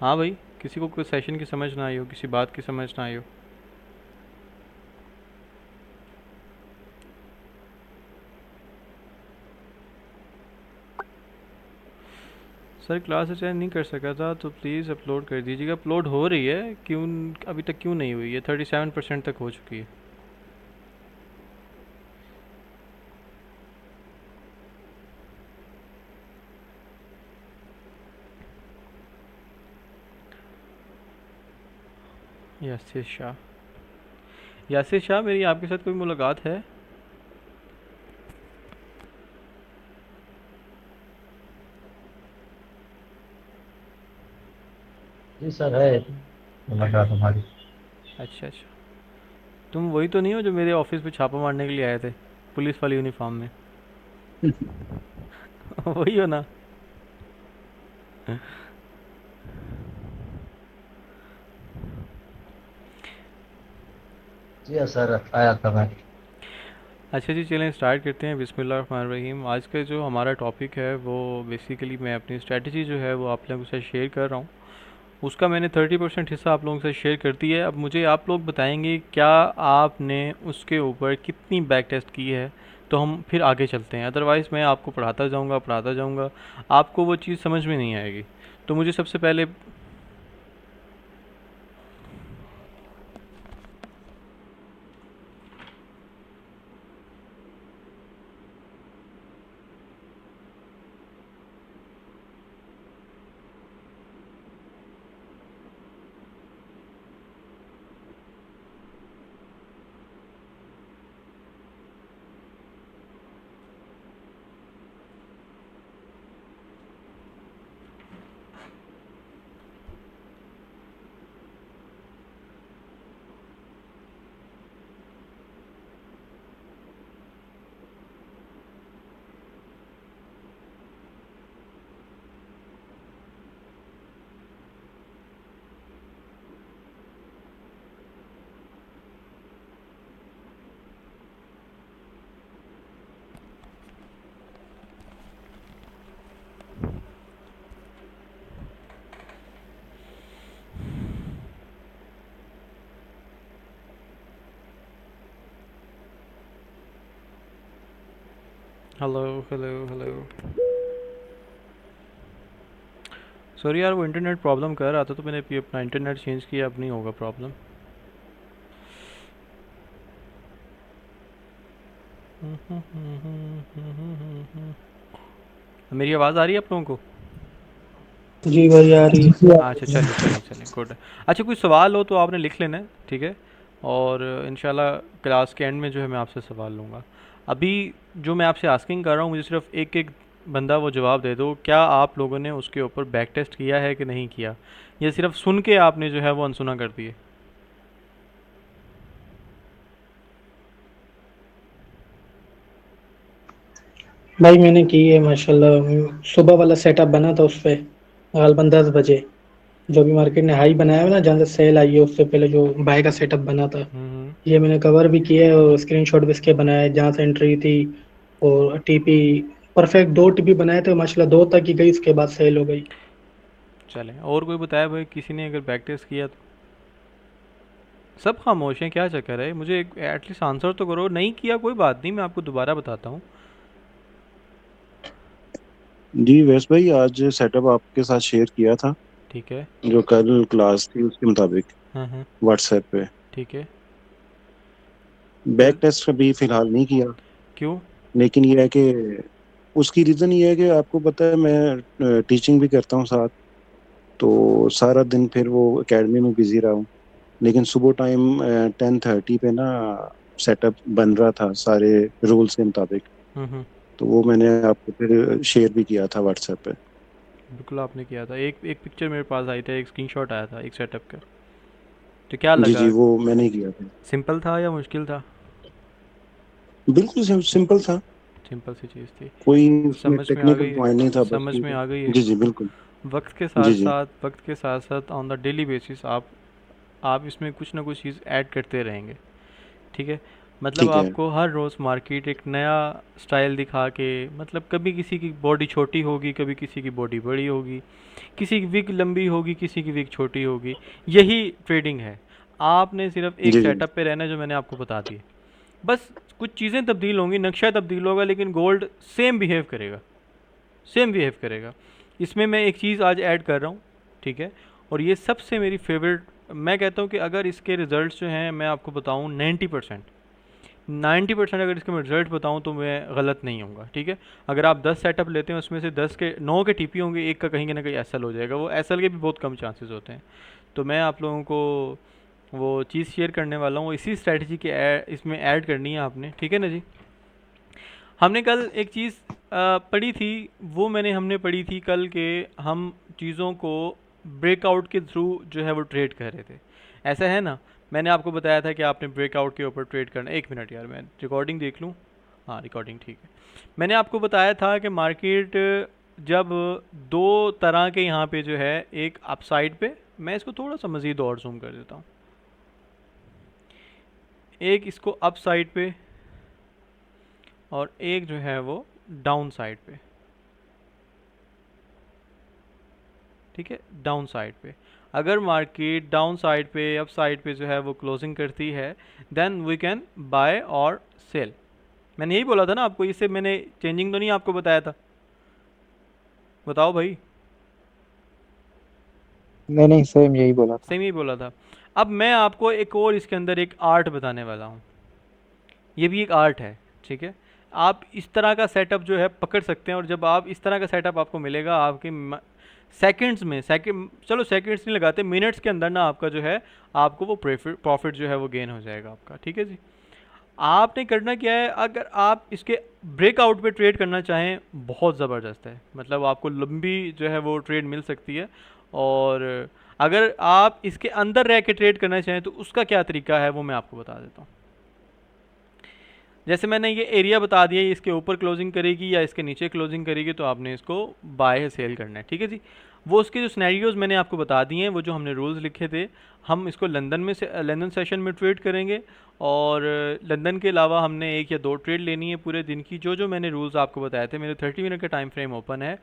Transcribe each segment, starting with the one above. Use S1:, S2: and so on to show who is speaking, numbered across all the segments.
S1: हाँ भाई, किसी को कोई सेशन की समझ ना आई हो, किसी बात की समझ ना आई हो। सर क्लास अटेंड नहीं कर सका था तो प्लीज़ अपलोड कर दीजिएगा। अपलोड हो रही है, क्यों अभी तक क्यों नहीं हुई है? 37% तक हो चुकी है। यासिर शाह। यासिर शाह, मेरी आपके साथ कोई मुलाकात है?
S2: जी सर है। मुलाकात हमारी।
S1: अच्छा अच्छा। तुम वही तो नहीं हो जो मेरे ऑफिस पे छापा मारने के लिए आए थे, पुलिस वाली यूनिफॉर्म में? वही हो ना?
S2: जी हाँ सर, आया था मैं।
S1: अच्छा जी, चलें स्टार्ट करते हैं। बिस्मिल्लाहिर्रहमानिर्रहीम। आज का जो हमारा टॉपिक है वो बेसिकली मैं अपनी स्ट्रेटजी जो है वो आप लोगों के साथ शेयर कर रहा हूँ। उसका मैंने 30% हिस्सा आप लोगों के साथ शेयर कर दिया है। अब मुझे आप लोग बताएंगे क्या आपने उसके ऊपर कितनी बैक टेस्ट की है, तो हम फिर आगे चलते हैं। अदरवाइज़ मैं आपको पढ़ाता जाऊँगा, आपको वो चीज़ समझ में नहीं आएगी। तो मुझे सबसे पहले हेलो हेलो हेलो। सॉरी यार, वो इंटरनेट प्रॉब्लम कर रहा था तो मैंने अभी अपना इंटरनेट चेंज किया। अब नहीं होगा प्रॉब्लम। मेरी आवाज़ आ रही है आप लोगों को?
S2: जी भाई आ रही
S1: अच्छा,
S2: है।
S1: चले चले चले, गुड। अच्छा, कोई सवाल हो तो आपने लिख लेना है, ठीक है? और इंशाल्लाह क्लास के एंड में जो है मैं आपसे सवाल लूँगा। अभी जो मैं आपसे आस्किंग कर रहा हूँ, मुझे सिर्फ एक एक बंदा वो जवाब दे दो, क्या आप लोगों ने उसके ऊपर बैक टेस्ट किया है कि नहीं किया, या सिर्फ सुन के आपने जो है वो अनसुना कर दिए?
S2: भाई मैंने की है माशाल्लाह। सुबह वाला सेटअप बना था उस पे गालबन 10 बजे। जो भी मार्केट ने हाई बनाया है ना, जहाँ से सेल आई है उससे पहले जो बाय का सेटअप बना था,
S1: हम्म।
S2: ये मैंने कवर भी किया है और स्क्रीनशॉट भी इसके बनाया है जहाँ से एंट्री थी। और टीपी परफेक्ट 2 टीपी बनाए थे माशाल्लाह, 2 तक ही गई, उसके बाद सेल हो गई।
S1: चलें, और कोई बताया भाई किसी ने अगर बैक टेस्ट किया तो? सब खामोश हैं, क्या चक्कर है? मुझे एटलीस्ट आंसर तो करो। नहीं किया कोई बात नहीं, मैं आपको दोबारा बताता हूँ।
S3: जी वैस भाई, आज सेटअप आपके साथ शेयर किया था
S1: ठीक है।
S3: जो कल क्लास थी उसके मुताबिक
S1: हाँ हाँ।
S3: व्हाट्सएप पे।
S1: ठीक है।
S3: बैक
S1: फिर?
S3: टेस्ट अभी फिलहाल नहीं किया,
S1: क्यों?
S3: लेकिन ये है कि उसकी रीज़न ये है कि आपको पता है मैं टीचिंग भी करता हूँ साथ। तो सारा दिन फिर वो एकेडमी में बिजी रहा हूँ, लेकिन सुबह टाइम 10:30 पे ना सेटअप बन रहा था सारे रूल्स के मुताबिक।
S1: हम्म।
S3: तो वो मैंने आपको फिर शेयर भी किया था व्हाट्सएप पे।
S1: बिल्कुल आपने किया था। एक एक पिक्चर मेरे पास आई थी, एक स्क्रीनशॉट आया था एक सेटअप का। तो क्या
S3: जी
S1: लगा?
S3: जी, वो मैंने ही किया था।
S1: सिंपल था या मुश्किल था?
S3: बिल्कुल सिंपल था।
S1: सिंपल सी चीज़ थी।
S3: कोई उसमें
S1: समझ में आ
S3: टेक्निकल
S1: गई है।
S3: पॉइंट नहीं था, बस
S1: समझ
S3: ये
S1: में
S3: था।
S1: आ गई है।
S3: जी जी बिल्कुल। जी जी।
S1: वक्त के साथ साथ ऑन द डेली बेसिस आप इसमें कुछ ना कुछ चीज़ ऐड करते रहेंगे, ठीक है? मतलब
S3: ठीक है।
S1: आपको हर रोज़ मार्केट एक नया स्टाइल दिखा के, मतलब कभी किसी की बॉडी छोटी होगी, कभी किसी की बॉडी बड़ी होगी, किसी की विग लंबी होगी, किसी की विग छोटी होगी। यही ट्रेडिंग है। आपने सिर्फ एक
S3: जी जी।
S1: सेटअप पे रहना है जो मैंने आपको बता दिए। बस कुछ चीज़ें तब्दील होंगी, नक्शा तब्दील होगा, लेकिन गोल्ड सेम बिहेव करेगा, सेम बिहेव करेगा। इसमें मैं एक चीज़ आज ऐड कर रहा हूँ, ठीक है, और ये सबसे मेरी फेवरेट। मैं कहता हूँ कि अगर इसके रिज़ल्ट्स जो हैं मैं आपको बताऊँ 90%, 90% अगर इसके मैं रिज़ल्ट बताऊँ तो मैं गलत नहीं होऊंगा, ठीक है। अगर आप 10 सेटअप लेते हैं उसमें से 10 के 9 के टीपी होंगे, एक का कहीं ना कहीं एसएल हो जाएगा। वो एसएल के भी बहुत कम चांसेस होते हैं। तो मैं आप लोगों को वो चीज़ शेयर करने वाला हूँ, इसी स्ट्रैटेजी के इसमें ऐड करनी है आपने, ठीक है ना जी। हमने कल एक चीज़ पढ़ी थी, वो हमने पढ़ी थी कल के, हम चीज़ों को ब्रेकआउट के थ्रू जो है वो ट्रेड कर रहे थे, ऐसा है ना। मैंने आपको बताया था कि आपने ब्रेकआउट के ऊपर ट्रेड करना। एक मिनट यार, मैं रिकॉर्डिंग देख लूँ। हाँ, रिकॉर्डिंग ठीक है। मैंने आपको बताया था कि मार्केट जब दो तरह के यहाँ पे जो है, एक अपसाइड पे, मैं इसको थोड़ा सा मज़ीद और जूम कर देता हूँ, एक इसको अप साइड पे और एक जो है वो डाउन साइड पे, ठीक है, डाउन साइड पे। अगर मार्केट डाउन साइड पे, अप साइड पे जो है वो क्लोजिंग करती है, देन वी कैन बाय और सेल। मैंने यही बोला था ना आपको, इससे मैंने चेंजिंग तो नहीं आपको बताया था, बताओ भाई।
S4: नहीं नहीं, सेम यही बोला था।
S1: सेम ही बोला था। अब मैं आपको एक और इसके अंदर एक आर्ट बताने वाला हूँ, ये भी एक आर्ट है, ठीक है। आप इस तरह का सेटअप जो है पकड़ सकते हैं, और जब आप इस तरह का सेटअप आपको मिलेगा, आपके सेकंड्स में, सेकंड, चलो सेकंड्स नहीं लगाते, मिनट्स के अंदर ना आपका जो है, आपको वो प्रॉफिट जो है वो गेन हो जाएगा आपका, ठीक है जी। आपने करना क्या है, अगर आप इसके ब्रेकआउट पे ट्रेड करना चाहें, बहुत ज़बरदस्त है, मतलब आपको लंबी जो है वो ट्रेड मिल सकती है। और अगर आप इसके अंदर रह के ट्रेड करना चाहें तो उसका क्या तरीका है वो मैं आपको बता देता हूँ। जैसे मैंने ये एरिया बता दिया, इसके ऊपर क्लोजिंग करेगी या इसके नीचे क्लोजिंग करेगी, तो आपने इसको बाय या सेल करना है, ठीक है जी। वो उसके जो सिनेरियोज मैंने आपको बता दिए हैं, वो जो हमने रूल्स लिखे थे, हम इसको लंदन में से लंदन सेशन में ट्रेड करेंगे। और लंदन के अलावा हमने एक या दो ट्रेड लेनी है पूरे दिन की, जो जो मैंने रूल्स आपको बताए थे। मेरे 30 मिनट का टाइम फ्रेम ओपन है।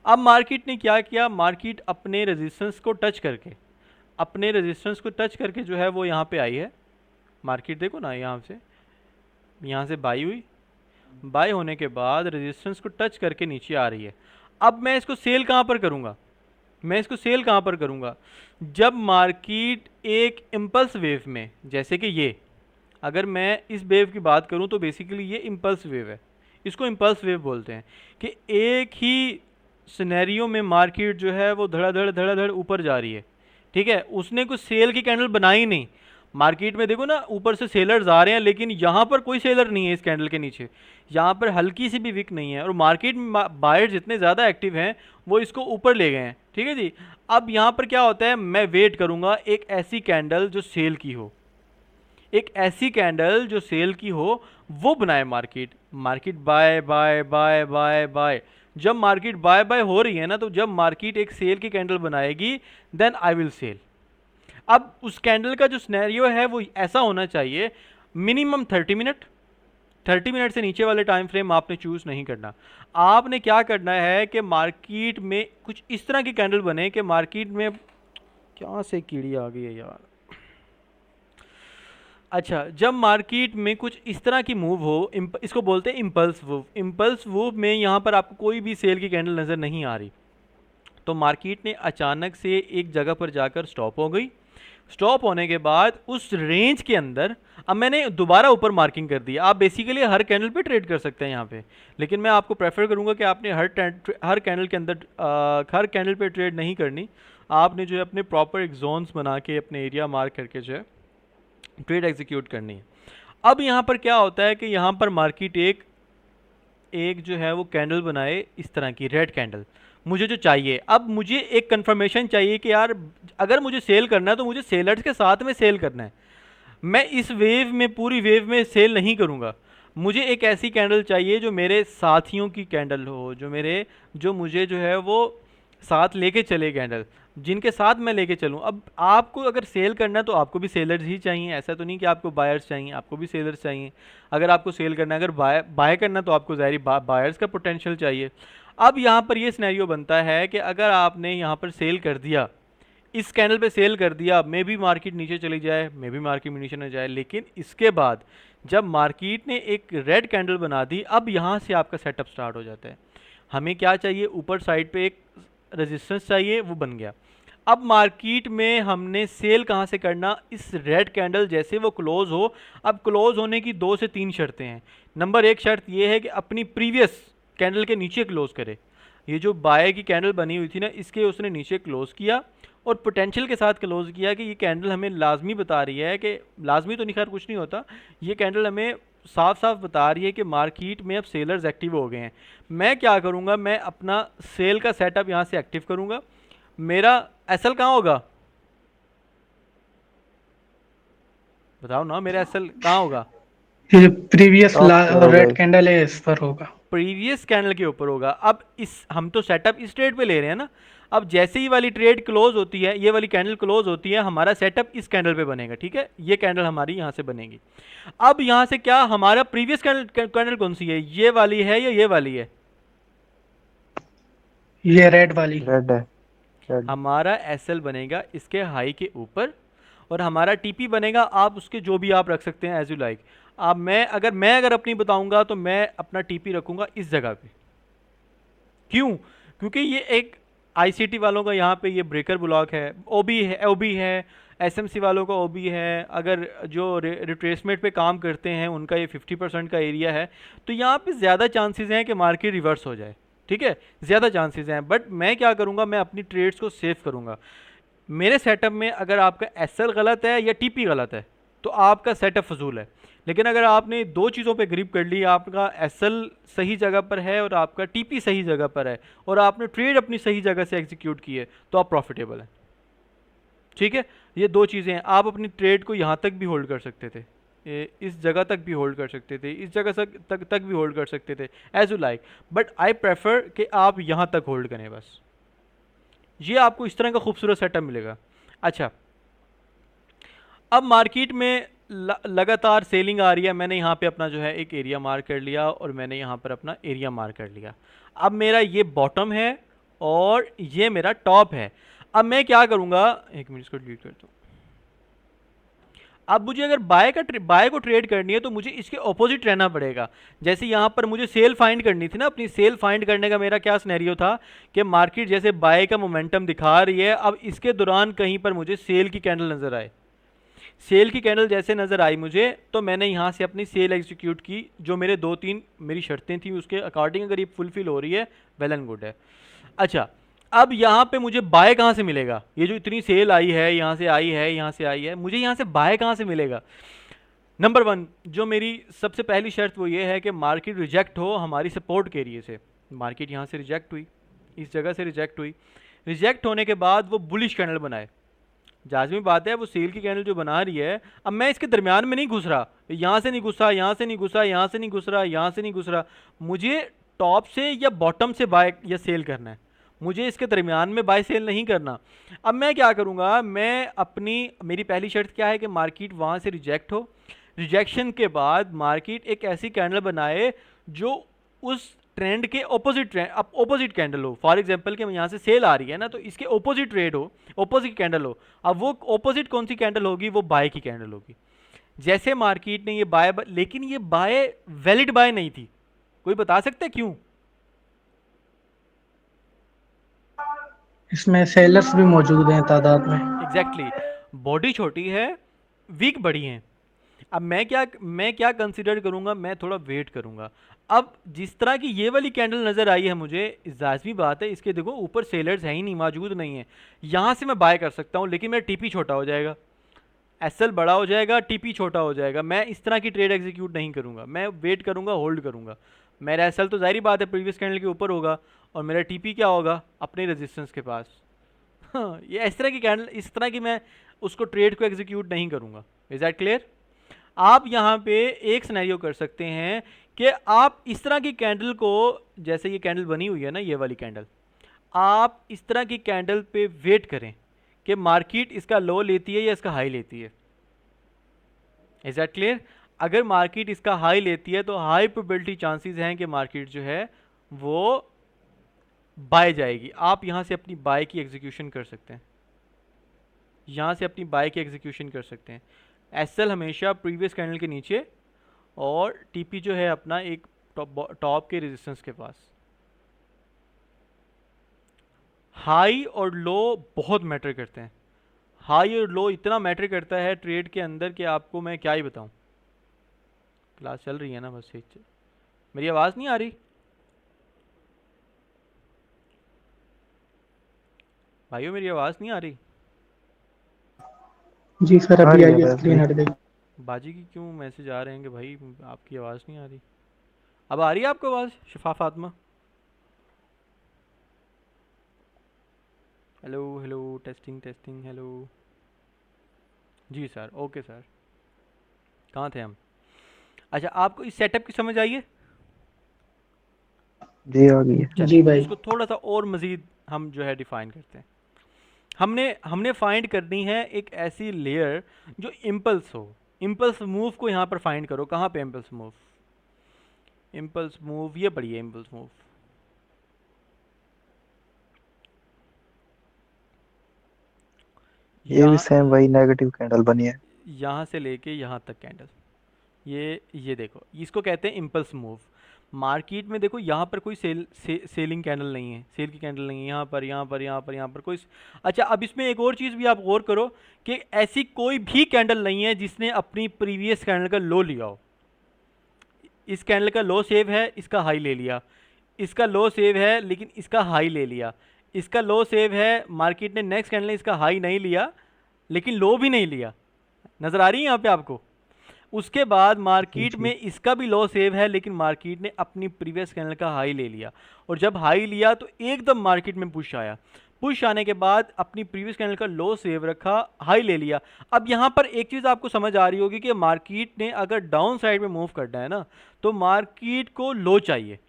S1: अब मार्केट ने क्या किया, मार्केट अपने रेजिस्टेंस को टच करके, अपने रेजिस्टेंस को टच करके जो है वो यहाँ पे आई है। मार्केट देखो ना, यहाँ से बाई हुई, बाय होने के बाद रेजिस्टेंस को टच करके नीचे आ रही है। अब मैं इसको सेल कहाँ पर करूँगा, मैं इसको सेल कहाँ पर करूँगा, जब मार्केट एक इम्पल्स वेव में, जैसे कि ये, अगर मैं इस वेव की बात करूँ तो बेसिकली ये इम्पल्स वेव है, इसको इम्पल्स वेव बोलते हैं, कि एक ही सिनेरियो में मार्केट जो है वो धड़ाधड़ धड़ाधड़ ऊपर जा रही है, ठीक है। उसने कुछ सेल की कैंडल बनाई नहीं। मार्केट में देखो ना, ऊपर से सेलर्स आ रहे हैं, लेकिन यहाँ पर कोई सेलर नहीं है इस कैंडल के नीचे, यहाँ पर हल्की सी भी विक नहीं है, और मार्केट में बायर जितने ज़्यादा एक्टिव हैं वो इसको ऊपर ले गए हैं, ठीक है जी। अब यहाँ पर क्या होता है, मैं वेट करूँगा एक ऐसी कैंडल जो सेल की हो, एक ऐसी कैंडल जो सेल की हो, वो बनाए market. Market buy buy buy buy buy, जब मार्केट बाय बाय हो रही है ना, तो जब मार्केट एक सेल की कैंडल बनाएगी, देन आई विल सेल। अब उस कैंडल का जो सिनेरियो है वो ऐसा होना चाहिए, मिनिमम 30 मिनट, 30 मिनट से नीचे वाले टाइम फ्रेम आपने चूज़ नहीं करना। आपने क्या करना है कि मार्केट में कुछ इस तरह की कैंडल बने कि मार्केट में, क्या से कीड़ी आ गई है यार। अच्छा, जब मार्केट में कुछ इस तरह की मूव हो, इसको बोलते हैं इम्पल्स मूव। इम्पल्स मूव में यहाँ पर आपको कोई भी सेल की कैंडल नज़र नहीं आ रही, तो मार्केट ने अचानक से एक जगह पर जाकर स्टॉप हो गई। स्टॉप होने के बाद उस रेंज के अंदर, अब मैंने दोबारा ऊपर मार्किंग कर दी। आप बेसिकली हर कैंडल पे ट्रेड कर सकते हैं यहाँ पे, लेकिन मैं आपको प्रेफर करूँगा कि आपने हर कैंडल के अंदर हर कैंडल पे ट्रेड नहीं करनी। आपने जो है अपने प्रॉपर एक जोन्स बना के, अपने एरिया मार्क करके जो है ट्रेड एग्जीक्यूट करनी है। अब यहाँ पर क्या होता है कि यहाँ पर मार्केट एक एक जो है वो कैंडल बनाए, इस तरह की रेड कैंडल मुझे जो चाहिए। अब मुझे एक कंफर्मेशन चाहिए कि यार अगर मुझे सेल करना है तो मुझे सेलर्स के साथ में सेल करना है। मैं इस वेव में, पूरी वेव में सेल नहीं करूँगा। मुझे एक ऐसी कैंडल चाहिए जो मेरे साथियों की कैंडल हो, जो मुझे जो है वो साथ लेके चले कैंडल, जिनके साथ मैं लेके चलूँ। अब आपको अगर सेल करना है तो आपको भी सेलर्स ही चाहिए, ऐसा तो नहीं कि आपको बायर्स चाहिए, आपको भी सेलर्स चाहिए। अगर आपको सेल करना है, अगर बाय करना है तो आपको ज़ाहिर बायर्स का पोटेंशियल चाहिए। अब यहाँ पर ये सिनेरियो बनता है कि अगर आपने यहाँ पर सेल कर दिया, इस कैंडल पे सेल कर दिया, मे भी मार्केट नीचे चली जाए, मे भी मार्केट नीचे न जाए, लेकिन इसके बाद जब मार्केट ने एक रेड कैंडल बना दी, अब यहाँ से आपका सेटअप स्टार्ट हो जाता है। हमें क्या चाहिए, ऊपर साइड पे एक रेजिस्टेंस चाहिए, वो बन गया। अब मार्केट में हमने सेल कहाँ से करना, इस रेड कैंडल जैसे वो क्लोज हो। अब क्लोज होने की 2 से 3 शर्तें हैं। नंबर 1 शर्त ये है कि अपनी प्रीवियस कैंडल के नीचे क्लोज करे। ये जो बाय की कैंडल बनी हुई थी ना, इसके उसने नीचे क्लोज किया और पोटेंशियल के साथ क्लोज किया कि ये कैंडल हमें लाजमी बता रही है कि, लाजमी तो नहीं, खैर कुछ नहीं होता, ये कैंडल हमें साफ साफ बता रही है कि मार्केट में अब सेलर्स एक्टिव हो गए हैं। मैं क्या करूँगा, मैं अपना सेल का सेटअप यहाँ से एक्टिव करूँगा। मेरा एसएल कहाँ होगा, बताओ ना, मेरा एसएल कहाँ होगा?
S2: ये प्रीवियस
S4: टॉप पे होगा।
S2: रेड कैंडल है, इस पर होगा।
S1: प्रीवियस कैंडल के ऊपर होगा। अब इस, हम तो सेटअप इस ट्रेड पे ले रहे हैं ना। अब जैसे ही वाली ट्रेड क्लोज होती है, ये वाली कैंडल क्लोज होती है, हमारा सेटअप इस कैंडल पे बनेगा, ठीक है, ये कैंडल हमारी यहाँ से बनेगी। अब यहाँ से क्या, हमारा प्रीवियस कैंडल कौन सी है, ये वाली है या ये वाली है?
S2: ये रेड वाली।
S4: रेड है। रेड।
S1: हमारा एसएल बनेगा इसके हाई के ऊपर, और हमारा टीपी बनेगा, आप उसके जो भी आप रख सकते हैं एज यू लाइक। अब मैं अगर अपनी बताऊंगा तो मैं अपना टीपी रखूंगा इस जगह पे। क्यों? क्योंकि ये एक आईसीटी वालों का यहाँ पे ये ब्रेकर ब्लॉक है, ओबी है, एसएमसी वालों का ओबी है, अगर जो रिट्रेसमेंट पे काम करते हैं उनका ये 50% का एरिया है। तो यहाँ पे ज़्यादा चांसेस हैं कि मार्केट रिवर्स हो जाए, ठीक है, ज़्यादा चांसेस हैं। बट मैं क्या करूँगा, मैं अपनी ट्रेड्स को सेव करूँगा। मेरे सेटअप में अगर आपका एसएल गलत है या टीपी गलत है तो आपका सेटअप फजूल है। लेकिन अगर आपने दो चीज़ों पे ग्रिप कर ली, आपका एसएल सही जगह पर है और आपका टीपी सही जगह पर है, और आपने ट्रेड अपनी सही जगह से एग्जीक्यूट की है, तो आप प्रॉफिटेबल हैं, ठीक है। ये दो चीज़ें हैं। आप अपनी ट्रेड को यहाँ तक भी होल्ड कर सकते थे, इस जगह तक भी होल्ड कर सकते थे, इस जगह तक भी होल्ड कर सकते थे, as you like. But I prefer कि आप यहाँ तक होल्ड करें बस। ये आपको इस तरह का खूबसूरत सेटअप मिलेगा। अच्छा, अब मार्केट में लगातार सेलिंग आ रही है। मैंने यहाँ पे अपना जो है एक एरिया मार्क कर लिया और मैंने यहाँ पर अपना एरिया मार्क कर लिया। अब मेरा ये बॉटम है और ये मेरा टॉप है। अब मैं क्या करूँगा, एक मिनट इसको डिलीट करता हूँ। अब मुझे अगर बाय को ट्रेड करनी है तो मुझे इसके ऑपोजिट रहना पड़ेगा। जैसे यहाँ पर मुझे सेल फाइंड करनी थी ना, अपनी सेल फाइंड करने का मेरा क्या सिनेरियो था कि मार्केट जैसे बाय का मोमेंटम दिखा रही है, अब इसके दौरान कहीं पर मुझे सेल की कैंडल नज़र आए। सेल की कैंडल जैसे नज़र आई मुझे, तो मैंने यहाँ से अपनी सेल एग्जीक्यूट की। जो मेरे 2-3 मेरी शर्तें थी उसके अकॉर्डिंग अगर ये फुलफिल हो रही है, वेल एंड गुड है। अच्छा, अब यहाँ पे मुझे बाय कहाँ से मिलेगा? ये जो इतनी सेल आई है, यहाँ से आई है, यहाँ से आई है, मुझे यहाँ से बाय कहाँ से मिलेगा? नंबर 1 जो मेरी सबसे पहली शर्त वो ये है कि मार्केट रिजेक्ट हो हमारी सपोर्ट के एरिए से। मार्केट यहाँ से रिजेक्ट हुई, इस जगह से रिजेक्ट हुई। रिजेक्ट होने के बाद वो बुलिश कैंडल बनाए। जाज़मी बात है, वो सेल की कैंडल जो बना रही है, अब मैं इसके दरमियान में नहीं घुस रहा, यहाँ से नहीं घुसा, यहाँ से नहीं घुसा, यहाँ से नहीं घुस रहा, यहाँ से नहीं घुस रहा। मुझे टॉप से या बॉटम से बाय या सेल करना है, मुझे इसके दरमियान में बाय सेल नहीं करना। अब मैं क्या करूँगा, मैं अपनी, मेरी पहली शर्त क्या है कि मार्केट वहाँ से रिजेक्ट हो। रिजेक्शन के बाद मार्केट एक ऐसी कैंडल बनाए जो उस ट्रेंड के ऑपोजिट कैंडल हो। फॉर एग्जांपल कि यहाँ से सेल आ रही है ना, तो इसके ऑपोजिट ट्रेड हो, ऑपोजिट कैंडल हो। अब वो ऑपोजिट कौन सी कैंडल होगी? वो बाय की कैंडल होगी। जैसे मार्केट ने ये बाय, लेकिन ये बाय वैलिड बाय नहीं थी। कोई बता सकता है क्यों?
S2: इसमें सेलर्स भी मौजूद हैं तादाद में।
S1: एग्जैक्टली बॉडी छोटी है, वीक बड़ी हैं। अब मैं क्या कंसिडर करूंगा, मैं थोड़ा वेट करूंगा। अब जिस तरह की ये वाली कैंडल नज़र आई है मुझे, जाज़मी बात है, इसके देखो ऊपर सेलर्स है ही नहीं, मौजूद नहीं है। यहाँ से मैं बाय कर सकता हूँ, लेकिन मेरा टीपी छोटा हो जाएगा, एसएल बड़ा हो जाएगा, टीपी छोटा हो जाएगा। मैं इस तरह की ट्रेड एग्जीक्यूट नहीं करूँगा, मैं वेट करूँगा, होल्ड करूँगा। मेरा एसएल तो जाहिर बात है प्रीवियस कैंडल के ऊपर होगा, और मेरा टीपी क्या होगा? अपने रेजिस्टेंस के पास। हाँ, ये इस तरह की कैंडल, इस तरह की मैं उसको ट्रेड को एग्जीक्यूट नहीं करूँगा। Is that clear? आप यहाँ पे एक सिनेरियो कर सकते हैं कि आप इस तरह की कैंडल को, जैसे ये कैंडल बनी हुई है ना, ये वाली कैंडल, आप इस तरह की कैंडल पे वेट करें कि मार्केट इसका लो लेती है या इसका हाई लेती है। Is that clear? अगर मार्केट इसका हाई लेती है तो हाई प्रोबेबिलिटी चांसेस हैं कि मार्केट जो है वो बाय जाएगी। आप यहाँ से अपनी बाय की एग्जीक्यूशन कर सकते हैं, यहाँ से अपनी बाय की एग्जीक्यूशन कर सकते हैं। एसएल हमेशा प्रीवियस कैंडल के नीचे और टीपी जो है अपना एक टॉप के रेजिस्टेंस के पास। हाई और लो बहुत मैटर करते हैं, हाई और लो इतना मैटर करता है ट्रेड के अंदर कि आपको मैं क्या ही बताऊं। क्लास चल रही है ना, बस मेरी आवाज़ नहीं आ रही भाइयों? मेरी आवाज़ नहीं आ रही?
S2: जी सर,
S4: आ
S2: अभी
S4: रही है
S2: आई है,
S4: बस
S2: स्क्रीन
S4: भाई।
S2: हट गई।
S1: बाजी की क्यों मैसेज आ रहे हैं कि भाई आपकी आवाज़ नहीं आ रही? अब आ रही है आपको आवाज़ Shifa Fatima? Hello hello, testing testing, hello. जी सर, ओके सर। कहाँ थे हम? अच्छा, आपको इस सेटअप की समझ आई है?
S4: जी आ गई है।
S1: चलें
S2: जी भाई।
S1: इसको थोड़ा सा और मज़ीद हम जो है डिफ़ाइन करते हैं। हमने हमने फाइंड करनी है एक ऐसी लेयर जो इम्पल्स हो। इम्पल्स मूव को यहाँ पर फाइंड करो। कहाँ पे इम्पल्स मूव? इम्पल्स मूव ये पढ़िए, इम्पल्स मूव
S4: ये भी
S1: यहाँ,
S4: सेम वही नेगेटिव कैंडल बनी है।
S1: यहाँ से लेके यहाँ तक कैंडल। ये देखो, इसको कहते हैं इम्पल्स मूव। मार्केट में देखो यहाँ पर कोई सेलिंग कैंडल नहीं है, सेल की कैंडल नहीं है यहाँ पर, यहाँ पर, यहाँ पर, यहाँ पर कोई। अच्छा, अब इसमें एक और चीज़ भी आप गौर करो कि ऐसी कोई भी कैंडल नहीं है जिसने अपनी प्रीवियस कैंडल का लो लिया हो। इस कैंडल का लो सेव है, इसका हाई ले लिया। इसका लो सेव है लेकिन इसका हाई ले लिया। इसका लो सेव है, मार्केट ने नेक्स्ट कैंडल ने इसका हाई नहीं लिया लेकिन लो भी नहीं लिया। नज़र आ रही है यहाँ पे आपको? उसके बाद
S4: जी
S1: मार्केट
S4: जी।
S1: में इसका भी लो सेव है लेकिन मार्केट ने अपनी प्रीवियस कैंडल का हाई ले लिया। और जब हाई लिया तो एकदम मार्केट में पुश आया। पुश आने के बाद अपनी प्रीवियस कैंडल का लो सेव रखा, हाई ले लिया। अब यहाँ पर एक चीज़ आपको समझ आ रही होगी कि मार्केट ने अगर डाउन साइड में मूव करना है ना तो मार्केट को लो चाहिए।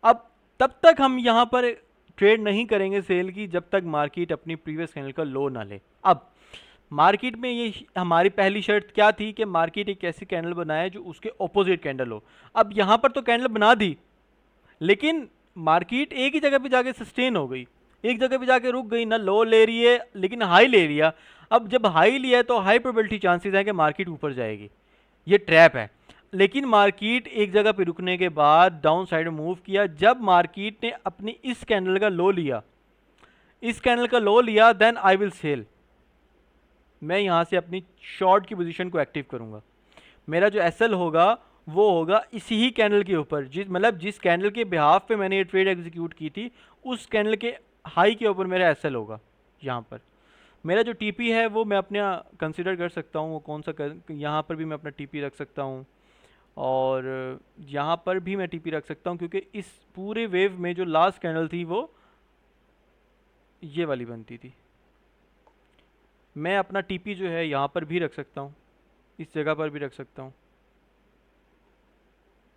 S1: अब तब तक हम यहाँ पर ट्रेड नहीं करेंगे सेल की जब तक मार्केट अपनी प्रीवियस कैंडल का लो ना ले। अब मार्केट में ये हमारी पहली शर्त क्या थी कि मार्केट एक ऐसी कैंडल बनाए जो उसके ऑपोजिट कैंडल हो। अब यहाँ पर तो कैंडल बना दी लेकिन मार्केट एक ही जगह पे जाके सस्टेन हो गई, एक जगह पे जाके रुक गई, ना लो ले रही है लेकिन हाई ले लिया। अब जब हाई लिया है तो हाई प्रोबेबिलिटी चांसेस है कि मार्केट ऊपर जाएगी, ये ट्रैप है। लेकिन मार्केट एक जगह पे रुकने के बाद डाउन साइड मूव किया। जब मार्केट ने अपनी इस कैंडल का लो लिया, इस कैंडल का लो लिया, देन आई विल सेल। मैं यहाँ से अपनी शॉर्ट की पोजीशन को एक्टिव करूँगा। मेरा जो एसएल होगा वो होगा इसी ही कैंडल के ऊपर, जिस कैंडल के बिहाफ पे मैंने ये ट्रेड एग्जीक्यूट की थी उस कैंडल के हाई के ऊपर मेरा एसएल होगा। यहाँ पर मेरा जो टीपी है वो मैं अपना कंसिडर कर सकता हूँ, वो कौन सा यहाँ पर भी मैं अपना टीपी रख सकता हूँ और यहाँ पर भी मैं टीपी रख सकता हूँ, क्योंकि इस पूरे वेव में जो लास्ट कैंडल थी वो ये वाली बनती थी। मैं अपना टीपी जो है यहाँ पर भी रख सकता हूँ, इस जगह पर भी रख सकता हूँ,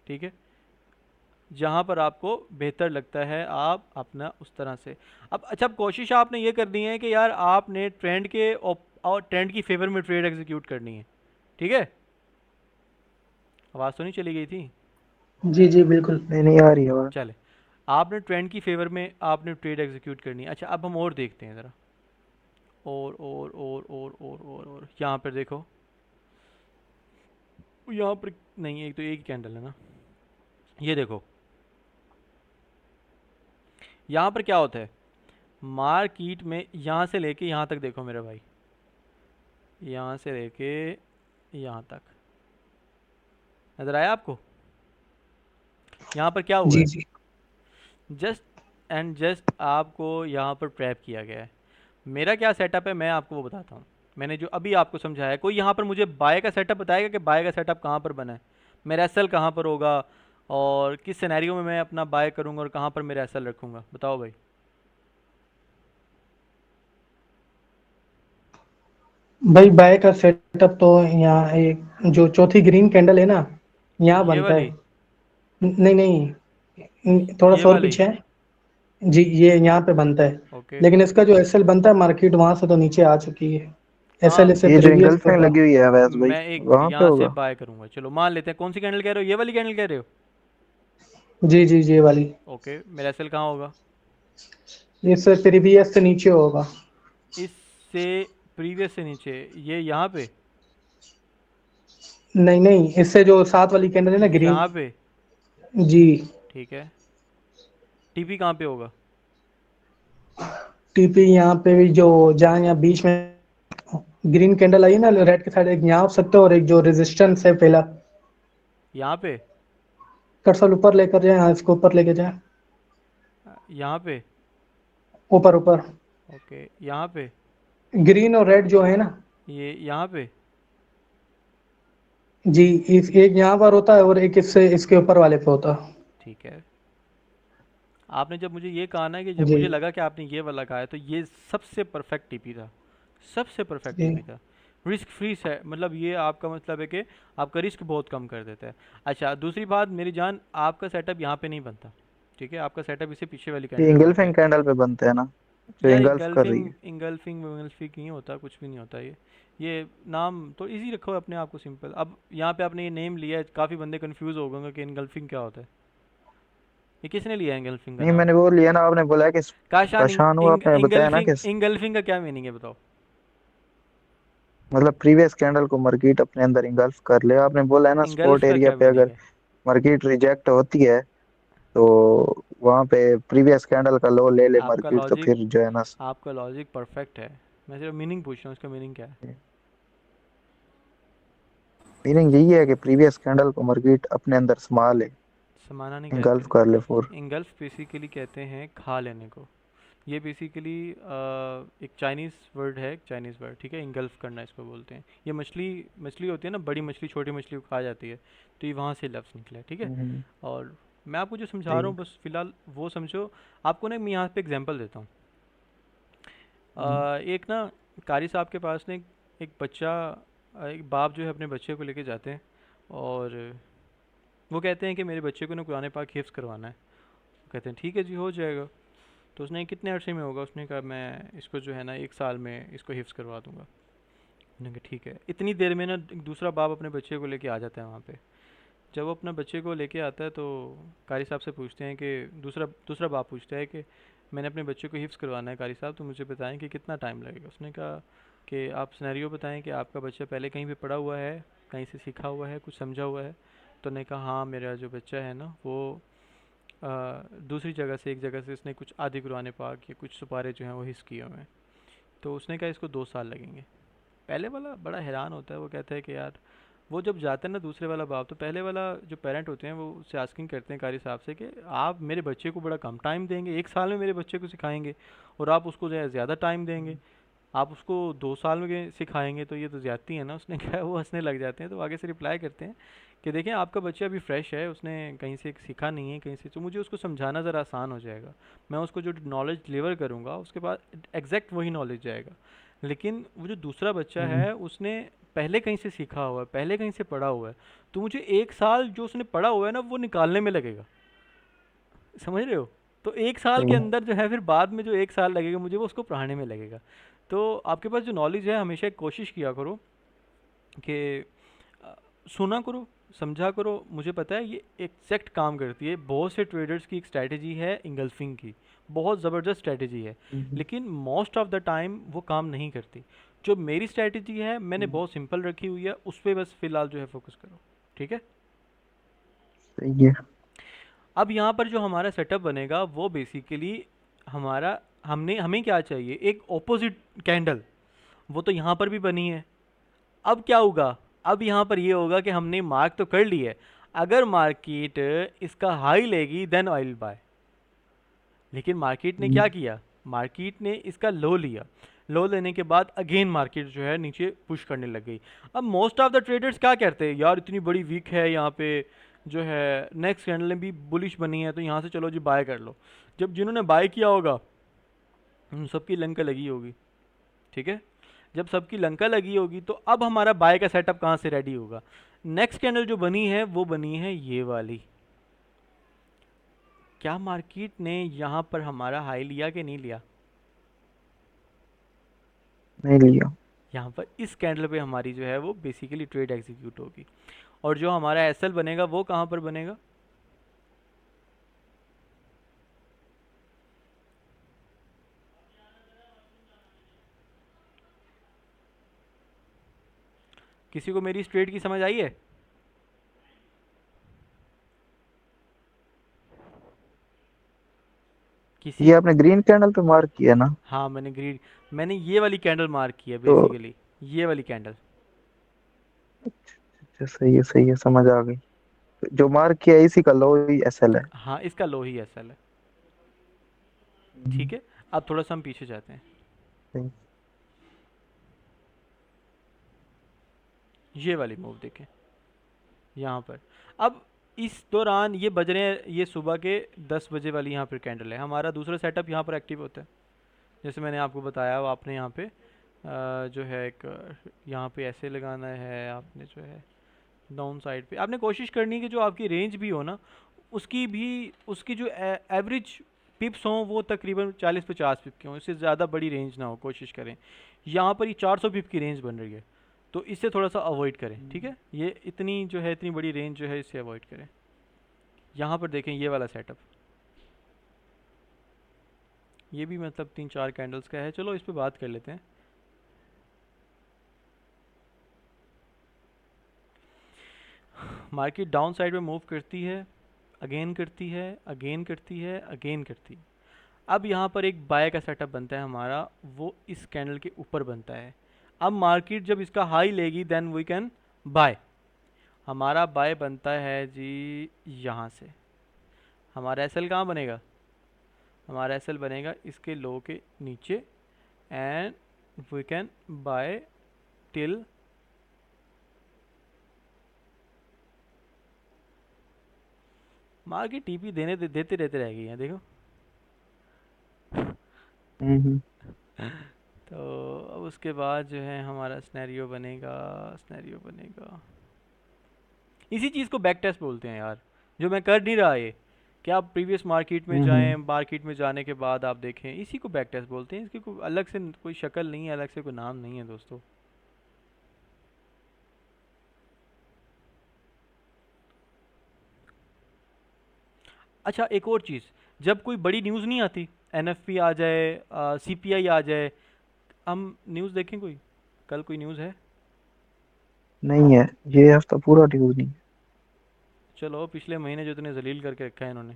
S1: ठीक है। जहाँ पर आपको बेहतर लगता है आप अपना उस तरह से। अब अच्छा, अब कोशिश आपने ये करनी है कि यार आपने ट्रेंड के और ट्रेंड की फेवर में ट्रेड एग्जीक्यूट करनी है, ठीक है। आवाज़ तो नहीं चली गई थी?
S2: जी जी बिल्कुल।
S4: नहीं नहीं आ रही है आवाज।
S1: चले, आपने ट्रेंड की फेवर में आपने ट्रेड एग्जीक्यूट करनी है। अच्छा, अब हम और देखते हैं ज़रा, और यहाँ पर देखो, यहाँ पर नहीं, एक तो एक ही कैंडल है ना। ये देखो यहाँ पर क्या होता है, मार्केट में यहाँ से लेके यहाँ तक देखो मेरे भाई, यहाँ से लेके यहाँ तक नज़र आया आपको? यहाँ पर क्या हुआ
S2: जी
S1: है,
S2: जी।
S1: जस्ट एंड जस्ट आपको यहाँ पर ट्रैप किया गया है। मेरा क्या सेटअप है मैं आपको वो बताता हूँ। मैंने जो अभी आपको समझाया है, कोई यहाँ पर मुझे बाय का सेटअप बताएगा कि बाय का सेटअप कहाँ पर बना है, मेरा एसएल कहाँ पर होगा और किस सिनेरियो में मैं अपना बाय करूँगा और कहाँ पर मेरा एसएल रखूँगा? बताओ भाई।
S2: भाई बाय का सेटअप तो यहाँ एक जो चौथी ग्रीन कैंडल है ना, यहाँ
S1: ये
S2: बनता है।
S1: वाली,
S2: नहीं नहीं, थोड़ा
S1: ये
S2: सा और
S1: वाली,
S2: पीछे है। जी ये यहाँ पे बनता है,
S1: ओके।
S2: लेकिन इसका जो एसएल बनता है मार्केट वहां से तो नीचे आ चुकी है। एसएल
S1: हाँ,
S2: इससे
S4: ये जो
S2: प्रीवियस पे
S4: इंगल्फिंग
S2: था।
S4: लगी हुई है अवैध भाई,
S1: मैं एक
S4: वहां पे
S1: यहाँ से
S4: होगा।
S1: बाय करूँगा, चलो मान लेते हैं। कौन सी कैंडल कह रहे हो, ये वाली कैंडल कह रहे हो?
S2: जी जी जी ये वाली।
S1: ओके, मेरा एसएल कहाँ होगा?
S2: इससे प्रीवियस से नीचे होगा।
S1: इससे प्रीवियस से नीचे, ये यहाँ पे?
S2: नहीं नहीं, इससे जो साथ वाली कैंडल है ना ग्रीन।
S1: यहाँ पे?
S2: जी।
S1: ठीक है। टीपी कहाँ पे होगा?
S2: टीपी यहाँ पे भी जो, जहाँ यहाँ बीच में ग्रीन कैंडल आई है ना रेड के साइड, एक यहाँ हो सकते हो और एक जो रेजिस्टेंस है पहला।
S1: यहाँ पे?
S2: कर्सर ऊपर लेकर जाए, हाँ इसको ऊपर लेके जाए।
S1: यहाँ पे?
S2: ऊपर ऊपर।
S1: ओके, यहाँ पे?
S2: ग्रीन और रेड जो है ना।
S1: ये यहाँ पे?
S2: जी, इस एक यहाँ पर होता है और एक इससे इसके ऊपर वाले पे होता है।
S1: ठीक है। आपने जब मुझे ये कहा ना, कि जब
S2: जी
S1: मुझे लगा कि आपने ये वाला कहा है, तो ये सबसे परफेक्ट टीपी था। सबसे परफेक्ट
S2: जी।
S1: टीपी था। रिस्क फ्री है, मतलब ये आपका मतलब है कि आपका रिस्क बहुत कम कर देता है। अच्छा, दूसरी बात मेरी जान, आपका सेटअप यहाँ पे नहीं बनता। ठीक है, आपका सेटअप इससे पीछे वाली
S4: ये
S1: कैंडल पे बनता
S4: इंगल्फिंग
S1: है।
S4: कैंडल पे बनते हैं ना, जो
S1: यार
S4: इंगल्फ कर रही
S1: इंगल्फिंग
S4: है।
S1: इंगल्फिंग विंगल्फिंग नहीं होता, कुछ भी नहीं होता ये नाम तो इजी रखो अपने आप को सिंपल। अब यहाँ पे आपने ये नेम लिया है, काफ़ी बंदे कंफ्यूज हो गए कि इंगल्फिंग क्या होता है। ये किसने लिया है इंगल्फिंग का
S4: नहीं,
S1: नाम?
S4: मैंने वो लिया ना, आपने बोला कि
S1: काशान
S4: परेशान हुआ, आपने बताया ना
S1: इंगल्फिंग,
S4: कि
S1: इंगल्फिंग का क्या मीनिंग है बताओ?
S4: मतलब प्रीवियस कैंडल को मार्केट अपने अंदर इंगल्फ कर ले। आपने बोला है ना, स्पॉट
S1: इंगल्फ का
S4: एरिया
S1: क्या
S4: पे
S1: मीनिंग
S4: अगर
S1: है?
S4: मार्केट रिजेक्ट होती है तो वहां पे प्रीवियस कैंडल का लो ले ले
S1: आपका
S4: मार्केट, तो
S1: लॉजिक
S4: फिर जो है ना,
S1: आपका लॉजिक परफेक्ट है। मैं सिर्फ मीनिंग पूछ रहा हूँ, इसका मीनिंग क्या है?
S4: मीनिंग यही है कि प्रीवियस कैंडल को मार्केट अपने अंदर समा ले,
S1: समाना नहीं
S4: इंगल्फ
S1: कहते।
S4: कर ले फॉर।
S1: इंगल्फ बेसिकली कहते हैं खा लेने को। ये बेसिकली एक चाइनीज़ वर्ड है, एक चाइनीज़ वर्ड, ठीक है। इंगल्फ करना इसको बोलते हैं। ये मछली मछली होती है ना, बड़ी मछली छोटी मछली को खा जाती है, तो ये वहाँ से लफ्ज़ निकला है, ठीक है। और मैं आपको जो समझा रहा
S4: सही
S1: हूँ बस फ़िलहाल वो समझो। आपको ना मैं यहाँ पे एग्जांपल देता हूँ।
S4: है।
S1: एक ना कारी साहब के पास ने एक बच्चा, एक बाप जो है अपने बच्चे को लेके जाते हैं, और वो कहते हैं कि मेरे बच्चे को ना कुरान पाक हिफ्ज़ करवाना है। वो कहते हैं ठीक है जी, हो जाएगा। तो उसने कितने अरसे में होगा? उसने कहा मैं इसको जो है ना 1 साल में इसको हिफ्ज़ करवा दूंगा। उन्होंने कहा ठीक है। इतनी देर में ना एक दूसरा बाप अपने बच्चे को लेके आ जाता है वहाँ पे। जब वो अपना बच्चे को लेके आता है तो कारी साहब से पूछते हैं कि दूसरा दूसरा बाप पूछता है कि मैंने अपने बच्चे को हिफ्ज़ करवाना है कारी साहब, तो मुझे बताएं कि कितना टाइम लगेगा। उसने कहा कि आप सिनेरियो बताएं कि आपका बच्चा पहले कहीं पे पढ़ा हुआ है, कहीं से सीखा हुआ है, कुछ समझा हुआ है। तो उन्होंने कहा हाँ, मेरा जो बच्चा है ना वो दूसरी जगह से, एक जगह से उसने कुछ आधे कुरान पाक या कुछ सुपारे जो हैं वो हिस्स किए हुए हैं। तो उसने कहा इसको 2 साल लगेंगे। पहले वाला बड़ा हैरान होता है, वो कहता है कि यार, वो जब जाता है ना दूसरे वाला बाप, तो पहले वाला जो पेरेंट होते हैं वो उससे आस्किंग करते हैं कारी साहब से कि आप मेरे बच्चे को बड़ा कम टाइम देंगे, 1 साल में मेरे बच्चे को सिखाएंगे, और आप उसको जो है ज़्यादा टाइम देंगे, आप उसको 2 साल में सिखाएंगे, तो ये तो ज़्यादती है ना। उसने कहा, वो हंसने लग जाते हैं। तो आगे से रिप्लाई करते हैं कि देखें आपका बच्चा अभी फ्रेश है, उसने कहीं से सीखा नहीं है कहीं से, तो मुझे उसको समझाना ज़रा आसान हो जाएगा। मैं उसको जो नॉलेज डिलीवर करूँगा उसके बाद एग्जैक्ट वही नॉलेज जाएगा। लेकिन वो जो दूसरा बच्चा
S4: हम्म,
S1: है उसने पहले कहीं से सीखा हुआ है, पहले कहीं से पढ़ा हुआ है, तो मुझे 1 साल जो उसने पढ़ा हुआ है ना वो निकालने में लगेगा। समझ रहे हो? तो 1 साल
S4: सही
S1: के
S4: है।
S1: अंदर जो है फिर बाद में जो 1 साल लगेगा मुझे वो उसको पढ़ाने में लगेगा। तो आपके पास जो नॉलेज है हमेशा एक कोशिश किया करो कि अ, सुना करो, समझा करो। मुझे पता है ये एग्जैक्ट काम करती है, बहुत से ट्रेडर्स की एक स्ट्रैटेजी है इंगल्फिंग की, बहुत ज़बरदस्त स्ट्रैटेजी है,
S4: हम्म,
S1: लेकिन मोस्ट ऑफ द टाइम वो काम नहीं करती। जो मेरी स्ट्रैटेजी है मैंने
S4: हम्म,
S1: बहुत सिंपल रखी हुई है, उस पर बस फ़िलहाल जो है फोकस करो, ठीक है।
S4: सही है।
S1: अब यहाँ पर जो हमारा सेटअप बनेगा वो बेसिकली हमारा, हमने हमें क्या चाहिए, एक ऑपोजिट कैंडल। वो तो यहाँ पर भी बनी है। अब क्या होगा? अब यहाँ पर ये होगा कि हमने मार्क तो कर ली है, अगर मार्केट इसका हाई लेगी देन ऑयल बाय। लेकिन मार्केट ने क्या
S4: हम्म,
S1: किया? मार्केट ने इसका लो लिया। लो लेने के बाद अगेन मार्केट जो है नीचे पुश करने लग गई। अब मोस्ट ऑफ द ट्रेडर्स क्या कहते हैं, यार इतनी बड़ी वीक है यहाँ पे, जो है नेक्स्ट कैंडल में भी बुलिश बनी है, तो यहाँ से चलो जी बाय कर लो। जब जिन्होंने बाय किया होगा उन सबकी लंका लगी होगी, ठीक है। जब सबकी लंका लगी होगी तो अब हमारा बाय का सेटअप कहाँ से रेडी होगा? नेक्स्ट कैंडल जो बनी है वो बनी है ये वाली। क्या मार्केट ने यहाँ पर हमारा हाई लिया कि नहीं लिया?
S4: नहीं लिया।
S1: यहाँ पर इस कैंडल पे हमारी जो है वो बेसिकली ट्रेड एग्जीक्यूट होगी, और जो हमारा एसएल बनेगा वो कहाँ पर बनेगा? किसी को मेरी इस ट्रेड की समझ आई है? किसी
S4: ये आपने ग्रीन कैंडल पे मार्क किया ना?
S1: हाँ, मैंने ये वाली कैंडल मार्क की है
S4: तो
S1: बेसिकली, ये वाली कैंडल।
S4: अच्छा, सही है, समझ आ गई। जो मार्क किया है, इसी का लो ही एसएल है।
S1: हाँ, इसका लो ही एसएल है।
S4: हम्म,
S1: ठीक है, अब थोड़ा सा हम पीछे जाते हैं।
S4: सही।
S1: ये वाली मूव देखें यहाँ पर। अब इस दौरान ये बज रहे हैं, ये सुबह के 10 बजे वाली यहाँ पर कैंडल है, हमारा दूसरा सेटअप यहाँ पर एक्टिव होता है। जैसे मैंने आपको बताया, वो आपने यहाँ पे जो है एक यहाँ पे ऐसे लगाना है, आपने जो है डाउन साइड पे आपने कोशिश करनी है कि जो आपकी रेंज भी हो ना, उसकी जो एवरेज पिप्स हों वो तकरीबन 40-50 पिप की हों, इससे ज़्यादा बड़ी रेंज ना हो, कोशिश करें। यहाँ पर ये 400 पिप की रेंज बन रही है, तो इससे थोड़ा सा अवॉइड करें, ठीक है? ये इतनी जो है, इतनी बड़ी रेंज जो है, इससे अवॉइड करें। यहाँ पर देखें ये वाला सेटअप, ये भी मतलब 3-4 कैंडल्स का है। चलो इस पर बात कर लेते हैं। मार्केट डाउन साइड में मूव करती है, अगेन करती है, अगेन करती है, अगेन करती है। अब यहाँ पर एक बाय का सेटअप बनता है हमारा, वो इस कैंडल के ऊपर बनता है। अब मार्केट जब इसका हाई लेगी देन वी कैन बाय। हमारा बाय बनता है जी यहाँ से। हमारा एसएल कहाँ बनेगा? हमारा एसएल बनेगा इसके लो के नीचे, and we can buy till market TP देते रहते रहेगी यहाँ, देखो।
S4: हम्म।
S1: तो अब उसके बाद जो है हमारा स्नैरियो बनेगा इसी चीज़ को बैक टेस्ट बोलते हैं यार, जो मैं कर नहीं रहा ये। कि आप प्रीवियस मार्केट में जाएं, मार्केट में जाने के बाद आप देखें, इसी को बैक टेस्ट बोलते हैं। इसकी कोई अलग से कोई शक्ल नहीं है, अलग से कोई नाम नहीं है दोस्तों। अच्छा, एक और चीज़, जब कोई बड़ी न्यूज़ नहीं आती, एनएफपी आ जाए, सीपीआई आ जाए, हम न्यूज़ देखें कोई, कल कोई न्यूज़ है?
S4: नहीं है, ये हफ्ता पूरा ड्यूज नहीं
S1: चलो, पिछले महीने जो इतने जलील करके रखा है इन्होंने।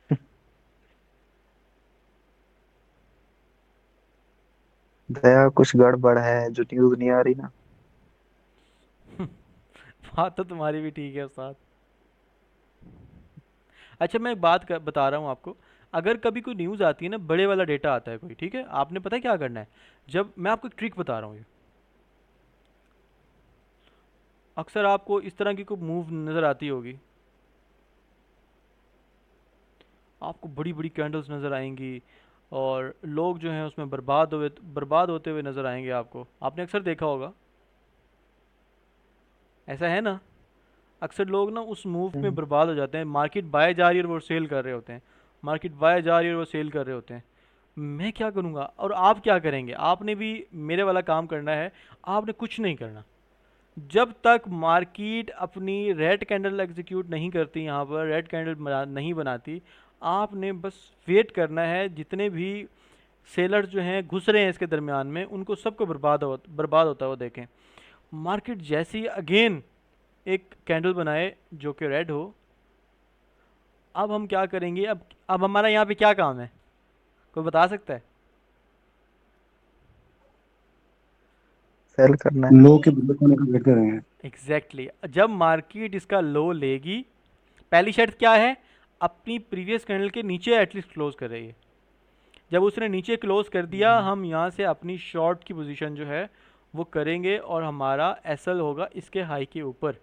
S4: है। दया कुछ गड़बड़ है जो न्यूज नहीं आ रही ना।
S1: बात तो तुम्हारी भी ठीक है उस्ताद। अच्छा, मैं एक बात बता रहा हूँ आपको। अगर कभी कोई न्यूज़ आती है ना, बड़े वाला डेटा आता है कोई, ठीक है, आपने पता है क्या करना है? जब मैं आपको एक ट्रिक बता रहा हूँ, ये अक्सर आपको इस तरह की कोई मूव नज़र आती होगी, आपको बड़ी बड़ी कैंडल्स नज़र आएंगी, और लोग जो हैं उसमें बर्बाद होते हुए नज़र आएंगे आपको। आपने अक्सर देखा होगा, ऐसा है ना? अक्सर लोग ना उस मूव में
S4: हम्म,
S1: बर्बाद हो जाते हैं। मार्केट बाय जा रही है और वो सेल कर रहे होते हैं, मार्केट बाय जा रही है और वो सेल कर रहे होते हैं। मैं क्या करूँगा और आप क्या करेंगे? आपने भी मेरे वाला काम करना है। आपने कुछ नहीं करना, जब तक मार्केट अपनी रेड कैंडल एग्जीक्यूट नहीं करती, यहाँ पर रेड कैंडल नहीं बनाती, आपने बस वेट करना है। जितने भी सेलर जो हैं घुस रहे हैं इसके दरमियान में, उनको सबको बर्बाद होता हुआ देखें। मार्केट जैसे ही अगेन एक कैंडल बनाए जो कि रेड हो, अब हम क्या करेंगे? अब हमारा यहाँ पे क्या काम है, कोई बता सकता है?
S4: सेल करना है।
S3: लो के ब्रेक होने का वेट कर रहे हैं।
S1: Exactly exactly. जब मार्केट इसका लो लेगी, पहली शर्त क्या है? अपनी प्रीवियस कैंडल के नीचे एटलीस्ट क्लोज कर रही है। जब उसने नीचे क्लोज कर दिया, हम यहाँ से अपनी शॉर्ट की पोजीशन जो है वो करेंगे, और हमारा एसएल होगा इसके हाई के ऊपर,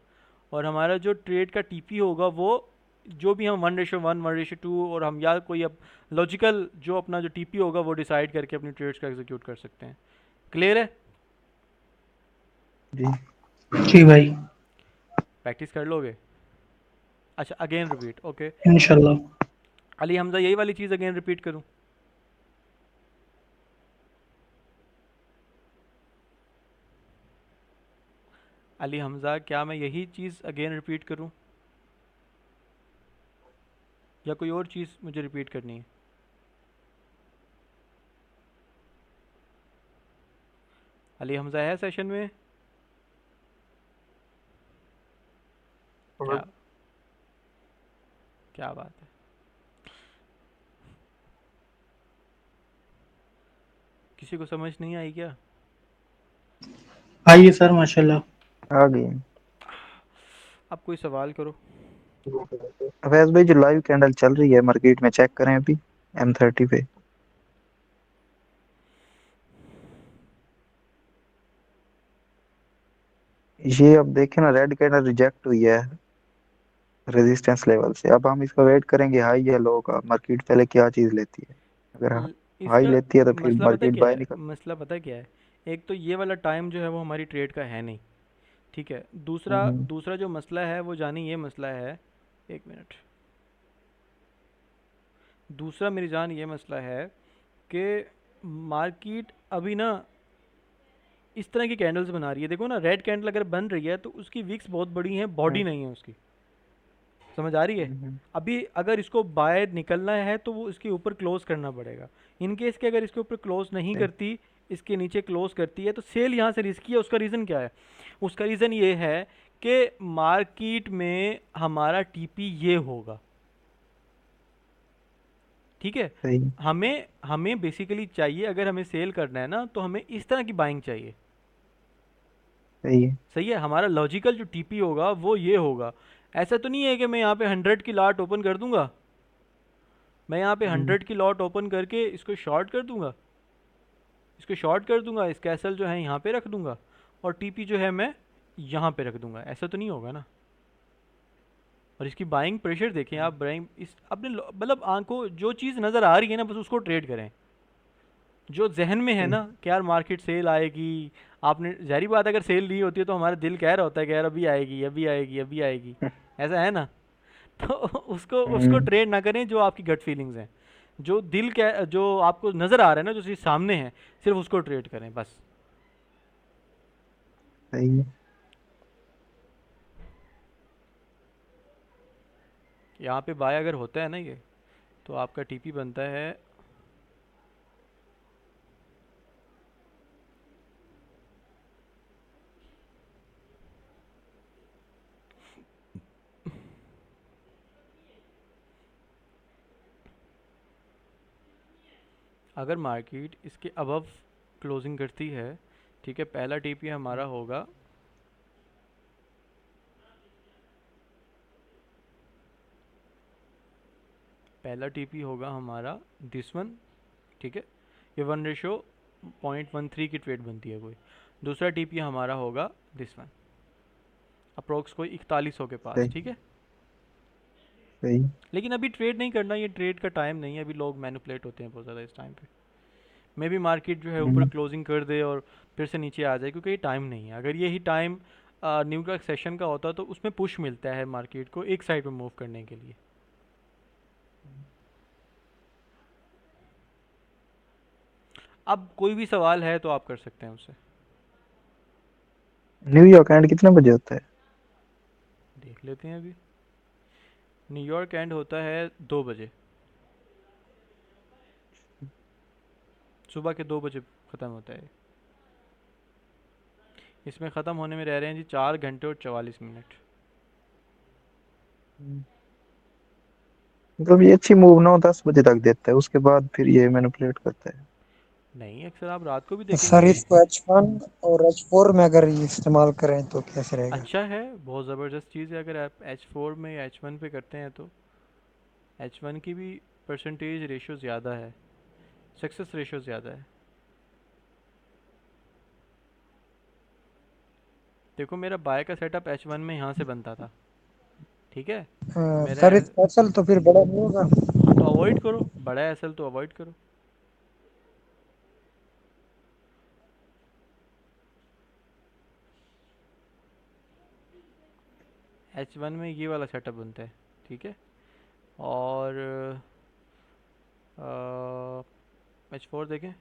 S1: और हमारा जो ट्रेड का टीपी होगा वो जो भी हम 1:1, 1:2, और हम या कोई अब लॉजिकल जो अपना जो टीपी होगा वो डिसाइड करके अपनी ट्रेड्स का एग्जीक्यूट कर सकते हैं। क्लियर है?
S4: जी।
S2: जी भाई।
S1: प्रैक्टिस कर लोगे? अच्छा, अगेन रिपीट, ओके।
S2: इंशाल्लाह।
S1: अली हमजा यही वाली चीज़ अगेन रिपीट करूँ? अली हमजा क्या मैं यही चीज़ अगेन रिपीट करूँ, या कोई और चीज़ मुझे रिपीट करनी है? अली हमजा है सेशन में? क्या क्या बात है। किसी को समझ नहीं आई क्या?
S2: आइए सर, माशाल्लाह।
S4: आ गई।
S1: अब कोई सवाल करो।
S4: अवैस भाई, जो लाइव कैंडल चल रही है मार्केट में, चेक करें अभी M30 पे। ये अब देखें ना, रेड कैंडल रिजेक्ट हुई है रेजिस्टेंस लेवल से। अब हम इसका वेट करेंगे हाई या लो का। मार्केट पहले क्या चीज लेती है। अगर हाई
S1: इसका
S4: लेती है तो फिर
S1: मसला पता
S4: मार्केट
S1: क्या
S4: बाय
S1: है,
S4: निकल।
S1: मसला पता क्या है? एक तो ये वाला टाइम जो है वो हमारी ट्रेड का है नहीं, ठीक है। दूसरा
S4: हम्म।
S1: दूसरा जो मसला है वो जानी ये मसला है, एक मिनट। दूसरा मेरी जान ये मसला है कि मार्केट अभी ना इस तरह की कैंडल्स बना रही है। देखो ना, रेड कैंडल अगर बन रही है तो उसकी विक्स बहुत बड़ी है, बॉडी नहीं है उसकी। समझ आ रही है?
S4: हम्म।
S1: अभी अगर इसको बाय निकलना है तो वो इसके ऊपर क्लोज करना पड़ेगा। इन केस के अगर इसके ऊपर क्लोज नहीं
S4: सही।
S1: करती, इसके नीचे क्लोज करती है, तो सेल यहाँ से रिस्की है। उसका रीज़न क्या है? उसका रीज़न ये है कि मार्केट में हमारा टीपी ये होगा, ठीक है।
S4: सही।
S1: हमें हमें बेसिकली चाहिए, अगर हमें सेल करना है ना तो हमें इस तरह की बाइंग चाहिए।
S4: सही है।
S1: सही है, हमारा लॉजिकल जो टीपी होगा वो ये होगा। ऐसा तो नहीं है कि मैं यहाँ पे 100 की लॉट ओपन कर दूंगा, मैं यहाँ पे
S4: हम्म।
S1: 100 की लॉट ओपन करके इसको शॉर्ट कर दूंगा, इसको शॉर्ट कर दूंगा, इस कैसल जो है यहाँ पे रख दूंगा, और टीपी जो है मैं यहाँ पे रख दूंगा। ऐसा तो नहीं होगा ना। और इसकी बाइंग प्रेशर देखें आप, बाइंग इस अपने मतलब आंखों जो चीज़ नज़र आ रही है ना बस उसको ट्रेड करें। जो जहन में है
S4: सही।
S1: ना कि यार मार्केट सेल आएगी, आपने जारी बात अगर सेल नहीं होती है तो हमारा दिल कह रहा होता है कि यार अभी आएगी, अभी आएगी, अभी आएगी। ऐसा है ना? तो उसको उसको
S4: हम्म।
S1: ट्रेड ना करें जो आपकी गट फीलिंग्स हैं। जो दिल के जो आपको नज़र आ रहा है ना, जो चीज़ सामने है, सिर्फ उसको ट्रेड करें बस।
S4: सही है।
S1: यहाँ पे बाय अगर होता है ना ये, तो आपका टीपी बनता है, अगर मार्केट इसके अबव क्लोजिंग करती है, ठीक है, पहला टीपी हमारा होगा, पहला टीपी होगा हमारा दिस वन, ठीक है। ये 1:0.13 की ट्रेड बनती है कोई। दूसरा टीपी हमारा होगा दिस वन, अप्रोक्स कोई 4100 के पास,
S4: सही।
S1: ठीक है।
S4: सही।
S1: लेकिन अभी ट्रेड नहीं करना, ये ट्रेड का टाइम नहीं है। अभी लोग मैनिपुलेट होते हैं बहुत ज़्यादा इस टाइम पे। मे भी मार्केट जो है ऊपर
S4: हम्म।
S1: क्लोजिंग कर दे और फिर से नीचे आ जाए, क्योंकि ये टाइम नहीं है। अगर यही टाइम न्यूयॉर्क सेशन का होता तो उसमें पुश मिलता है मार्केट को एक साइड में मूव करने के लिए। अब कोई भी सवाल है तो आप कर सकते हैं उससे।
S4: न्यूयॉर्क एंड कितने बजे होता है?
S1: देख लेते हैं अभी। न्यूयॉर्क एंड होता है 2 बजे, सुबह के 2 बजे ख़त्म होता है। इसमें ख़त्म होने में रह रहे हैं जी 4 घंटे और 44 मिनट।
S4: हम्म। मतलब ये अच्छी मूव 9-10 बजे तक देता है, उसके बाद फिर ये मैनिपुलेट करता है।
S1: नहीं, अक्सर आप रात को भी देखेंगे
S5: सर
S1: ये।
S5: इसको H1 और H4 में अगर ये इस्तेमाल करें तो कैसे रहेगा?
S1: अच्छा है, बहुत ज़बरदस्त चीज़ है। अगर आप H4 में या H1 पे करते हैं तो H1 की भी परसेंटेज रेशो ज़्यादा है, सक्सेस रेशो ज़्यादा है। देखो मेरा बाय का सेटअप H1 में यहाँ से बनता था, ठीक है। मेरा
S5: सर इसका असल तो फिर बड़ा नहीं होगा?
S1: हाँ, तो अवॉइड करो, बड़ा एसएल तो अवॉइड करो। H1 में ये वाला सेटअप बनता है। ठीक है। और H4 देखें,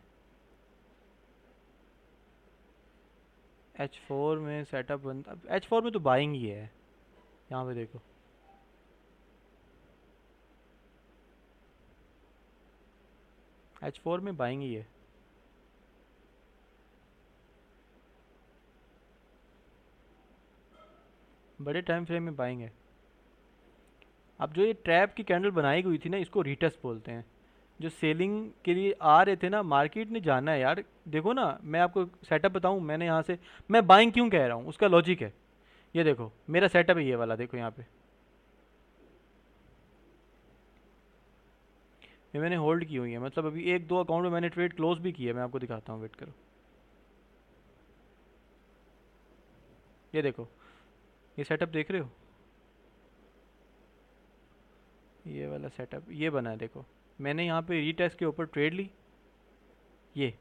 S1: H4 में सेटअप बनता, H4 में तो बाइंग ही है, यहाँ पे देखो। H4 में बाइंग ही है, बड़े टाइम फ्रेम में बाइंग है। अब जो ये ट्रैप की कैंडल बनाई गई थी ना, इसको रिटेस्ट बोलते हैं। जो सेलिंग के लिए आ रहे थे ना, मार्केट ने जाना है यार। देखो ना, मैं आपको सेटअप बताऊं, मैंने यहाँ से, मैं बाइंग क्यों कह रहा हूँ, उसका लॉजिक है। ये देखो मेरा सेटअप है ये वाला, देखो यहाँ पे ये मैंने होल्ड की हुई है, मतलब अभी एक दो अकाउंट में मैंने ट्रेड क्लोज भी किया है, मैं आपको दिखाता हूँ, वेट करो। ये देखो, ये सेटअप देख रहे हो, ये वाला सेटअप ये बना है, देखो मैंने यहाँ पे रीटेस्ट के ऊपर ट्रेड ली, ये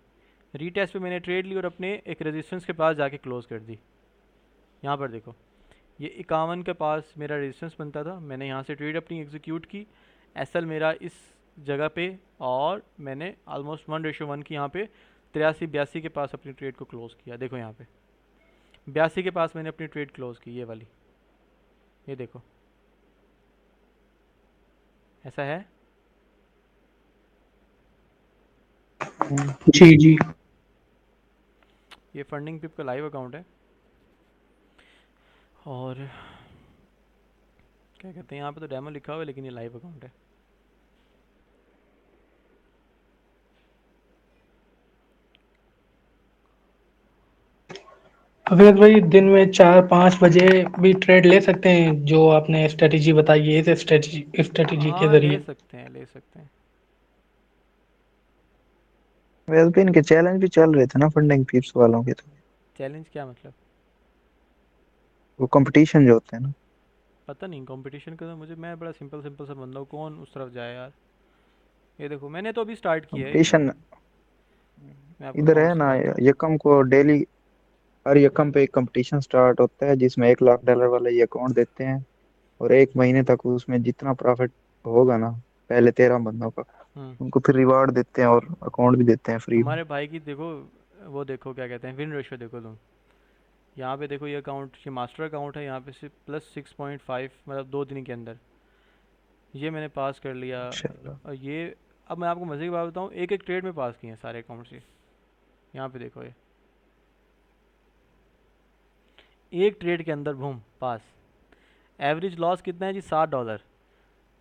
S1: रीटेस्ट पे मैंने ट्रेड ली और अपने एक रेजिस्टेंस के पास जाके क्लोज कर दी। यहाँ पर देखो, ये 51 के पास मेरा रेजिस्टेंस बनता था, मैंने यहाँ से ट्रेड अपनी एग्जीक्यूट की, एसएल मेरा इस जगह पे, और मैंने ऑलमोस्ट 1:1 की यहाँ पे 83-82 के पास अपनी ट्रेड को क्लोज किया। देखो यहाँ पे 82 के पास मैंने अपनी ट्रेड क्लोज की, ये वाली, ये देखो ऐसा है।
S2: जी जी।
S1: ये फंडिंग पिप का लाइव अकाउंट है, और क्या कहते हैं यहाँ पे तो डेमो लिखा हुआ है, लेकिन ये लाइव अकाउंट है।
S2: अवैध भाई दिन में 4-5 बजे भी ट्रेड ले सकते हैं, जो आपने स्ट्रेटेजी बताई है इस स्ट्रेटेजी के
S1: हाँ ले
S2: जरिए।
S1: सकते हैं, ले सकते हैं।
S4: वैसे भी इनके चैलेंज भी चल रहे थे ना फंडिंग पीप्स वालों के, तो
S1: चैलेंज क्या मतलब?
S4: वो कंपटीशन जो होते हैं ना।
S1: पता नहीं कंपटीशन का, तो मुझे, मैं बड़ा सिंपल सिंपल सा बंदा हूँ, कौन उस तरफ जाए यार। ये देखो मैंने तो अभी स्टार्ट किया है ये,
S4: कंपटीशन
S1: मैं आपको
S4: इधर
S1: अकाउंट
S4: है ना,
S1: दिखाता हूँ।
S4: यकम को डेली हर यकम पे एक कंपटीशन स्टार्ट होता है, जिसमें $1 लाख वाला ये अकाउंट देते हैं, और 1 महीने तक उसमें जितना प्रॉफिट होगा ना, पहले 13 बंदों का,
S1: हम्म।
S4: उनको फिर रिवार्ड देते हैं और अकाउंट भी देते हैं फ्री में।
S1: तुम्हारे भाई की देखो, वो देखो क्या कहते हैं, विन रेशियो देखो तुम, यहाँ पे देखो, ये अकाउंट, ये मास्टर अकाउंट है, यहाँ पे से +6.5, मतलब 2 दिन के अंदर ये मैंने पास कर लिया।
S4: माशाल्लाह।
S1: और ये, अब मैं आपको मज़े की बात बताऊँ, एक एक ट्रेड में पास किए हैं सारे अकाउंट्स ये। यहाँ पे देखो, ये एक ट्रेड के अंदर बूम पास। एवरेज लॉस कितना है जी? $7।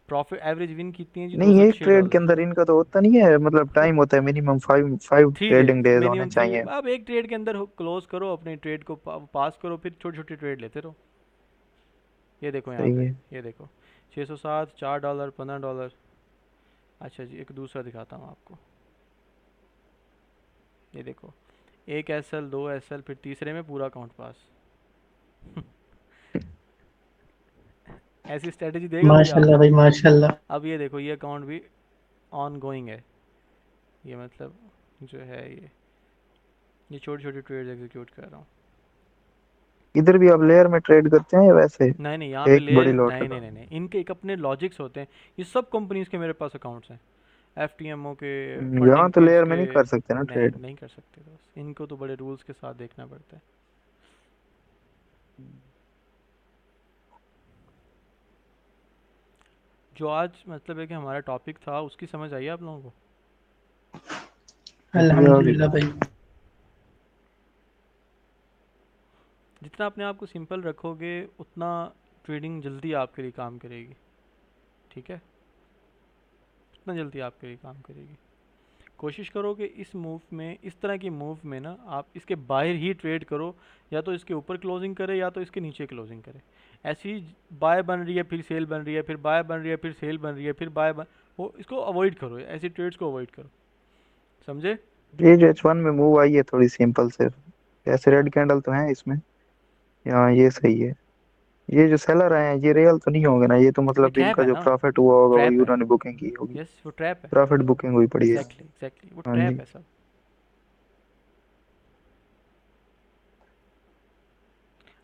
S1: प्रॉफिट एवरेज विन कितनी है जी? दो
S4: नहीं,
S1: सौ
S4: एक
S1: छः
S4: ट्रेड के
S1: डॉलर
S4: अंदर इनका तो होता नहीं है, मतलब टाइम होता है minimum five five
S1: 3 days,
S4: trading days होने
S1: मिनिमम 3 डेज।
S4: चाहिए।
S1: अब एक ट्रेड के अंदर क्लोज करो अपने ट्रेड को, पास करो, फिर छोटी छोटी ट्रेड लेते रहो। ये देखो यहाँ
S4: सही
S1: पे,
S4: है।
S1: ये देखो 607, $4, $15। अच्छा जी, एक दूसरा दिखाता हूँ आपको, ये देखो, एक एसएल, दो एसएल, फिर तीसरे में पूरा अकाउंट पास। ऐसी स्ट्रेटेजी देगा कोई
S2: माशाल्लाह
S1: आपको?
S2: भाई माशाल्लाह।
S1: अब ये देखो, ये अकाउंट भी ऑन गोइंग है, ये मतलब जो है ये छोटी छोटी ट्रेड एग्जीक्यूट कर रहा हूँ।
S4: इधर भी आप लेयर में ट्रेड करते हैं या वैसे
S1: नहीं नहीं, यहाँ पे
S4: एक बड़ी
S1: लेयर
S4: लॉट
S1: नहीं
S4: लगा?
S1: नहीं नहीं नहीं, इनके एक अपने लॉजिक्स होते हैं। ये सब कंपनीज के मेरे पास अकाउंट्स हैं, एफटीएमओ के,
S4: यहाँ
S1: फंडिंग
S4: तो
S1: पिप्स
S4: लेयर में
S1: के।
S4: नहीं कर सकते ना
S1: नहीं
S4: ट्रेड।
S1: नहीं कर सकते दोस्त, इनको तो बड़े रूल्स के साथ देखना पड़ता है। जो आज मतलब है कि हमारा टॉपिक था, उसकी समझ आई है आप लोगों को?
S4: जी आ गई।
S2: अल्हम्दुलिल्लाह भाई।
S1: जितना अपने आप को सिंपल रखोगे, उतना ट्रेडिंग जल्दी आपके लिए काम करेगी, ठीक है? उतना जल्दी आपके लिए काम करेगी। कोशिश करो कि इस मूव में, इस तरह की मूव में ना, आप इसके बाहर ही ट्रेड करो, या तो इसके ऊपर क्लोजिंग करे या तो इसके नीचे क्लोजिंग करे। ऐसी बाय बन रही है, फिर सेल बन रही है, फिर बाय बन रही है, फिर सेल बन रही है, फिर बाय बन, वो इसको अवॉइड करो, ऐसी ट्रेड्स को अवॉइड करो, समझे?
S4: ये जो H1 में मूव आई है थोड़ी सिंपल से, ऐसे रेड कैंडल तो है इसमें। यहाँ ये सही है। ये जो सेलर आए हैं ये रियल तो नहीं होंगे ना, ये तो
S1: ये
S4: मतलब
S1: ट्रैप
S4: इनका
S1: है
S4: जो
S1: ना,
S4: प्रॉफिट हुआ होगा वही
S1: ट्रैप है।
S4: उन्होंने बुकिंग की होगी।
S1: यस, वो ट्रैप है।
S4: प्रॉफिट बुकिंग हुई पड़ी है।
S1: एग्जैक्टली एग्जैक्टली, वो
S4: हाँ
S1: ट्रैप
S4: जी।
S1: है सब।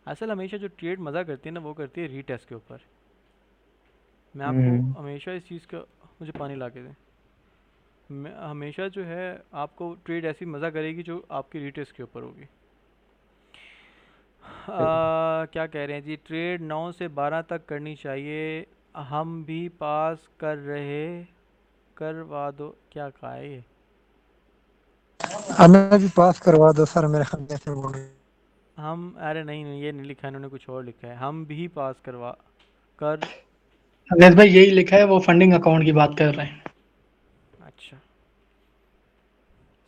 S1: असल हमेशा जो ट्रेड मज़ा करती है ना, वो करती है रीटेस्ट के ऊपर। मैं आपको
S4: हम्म।
S1: हमेशा इस चीज़ का, मुझे पानी ला के दें, मैं हमेशा जो है आपको ट्रेड ऐसी मज़ा करेगी जो आपकी रिटेस्ट के ऊपर होगी। क्या कह रहे हैं जी, ट्रेड 9 से 12 तक करनी चाहिए, हम भी पास कर रहे, करवा दो, क्या कहा है ये?
S5: हमें भी पास करवा दो सर, मेरे ख्याल से बोल रहे हैं।
S1: हम, अरे नहीं नहीं, ये नहीं लिखा है इन्होंने, कुछ और लिखा है, हम भी पास करवा कर।
S2: अवैध भाई यही लिखा है, वो फंडिंग अकाउंट की बात कर रहे हैं।
S1: अच्छा,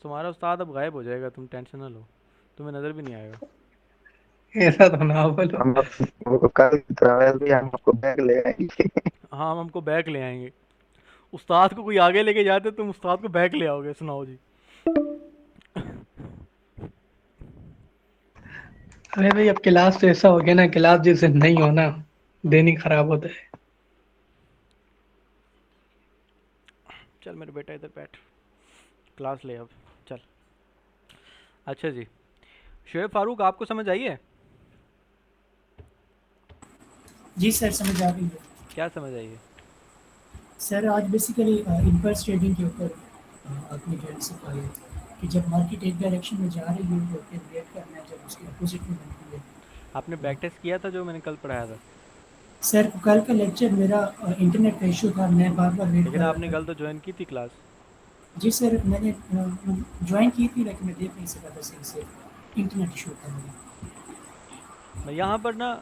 S1: तुम्हारा उस्ताद अब गायब हो जाएगा, तुम टेंशन ना लो, तुम्हें नज़र भी नहीं आएगा।
S2: ऐसा तो ना बोलो।
S4: हम आपको कल की तरह भी हम आपको बैग ले आएंगे।
S1: हाँ, हम हमको बैग ले आएंगे। उस्ताद को कोई आगे लेके जाते, तुम उस्ताद को बैग ले आओगे, सुनाओ जी।
S2: अरे भाई अब क्लास तो ऐसा हो गया ना, क्लास जिस दिन नहीं हो ना, दिन ही खराब होता है।
S1: चल मेरे बेटा इधर बैठ, क्लास ले अब, चल। अच्छा जी, शोएब फारूक, आपको समझ आई है?
S6: जी सर, समझ आ गई है।
S1: क्या समझ आई है?
S6: सर आज बेसिकली इम्पल्स ट्रेडिंग के ऊपर आपने जो है सिखाया कि जब मार्केट एक डायरेक्शन में जा रही है तो फिर वेट करना है जब उसके अपोजिट में बनती है।
S1: आपने बैक
S6: तो
S1: टेस्ट किया था जो मैंने कल पढ़ाया था?
S6: सर कल का लेक्चर मेरा इंटरनेट का इशू था, मैं बार बार वेट
S1: लेकिन
S6: कर रहा
S1: आपने
S6: था।
S1: कल तो ज्वाइन की थी क्लास।
S6: जी सर, मैंने ज्वाइन की थी लेकिन मैं देख नहीं सका था सही से, इंटरनेट इशू था मेरा।
S1: मैं यहाँ पर ना,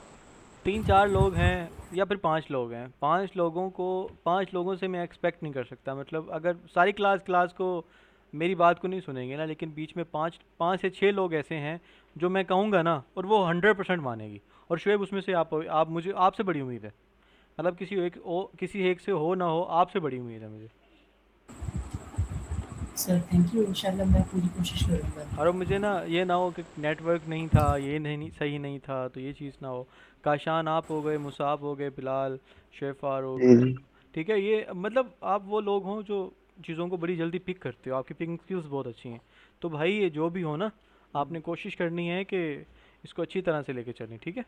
S1: 3-4 लोग हैं या फिर 5 लोग हैं, 5 लोगों को, 5 लोगों से मैं एक्सपेक्ट नहीं कर सकता, मतलब अगर सारी क्लास को मेरी बात को नहीं सुनेंगे ना, लेकिन बीच में 5 से 6 लोग ऐसे हैं जो मैं कहूँगा ना और वो 100% मानेगी। और शुएब उसमें से, आप मुझे, आपसे बड़ी उम्मीद है, मतलब किसी एक से हो ना हो, आपसे बड़ी उम्मीद है मुझे।
S6: सर थैंक यू, इंशाल्लाह मैं पूरी कोशिश करूँगा।
S1: और अब मुझे ना ये ना हो कि नेटवर्क नहीं था, ये नहीं सही नहीं था, तो ये चीज़ ना हो। काशान आप हो गए, मुसाब हो गए, बिलाल, शेफ फारूक,
S4: जी जी।
S1: ठीक है, ये मतलब आप वो लोग हों जो चीज़ों को बड़ी जल्दी पिक करते हो, आपकी पिकिंग स्किल्स बहुत अच्छी हैं। तो भाई ये जो भी हो ना, आपने कोशिश करनी है कि इसको अच्छी तरह से लेके चलें, ठीक है?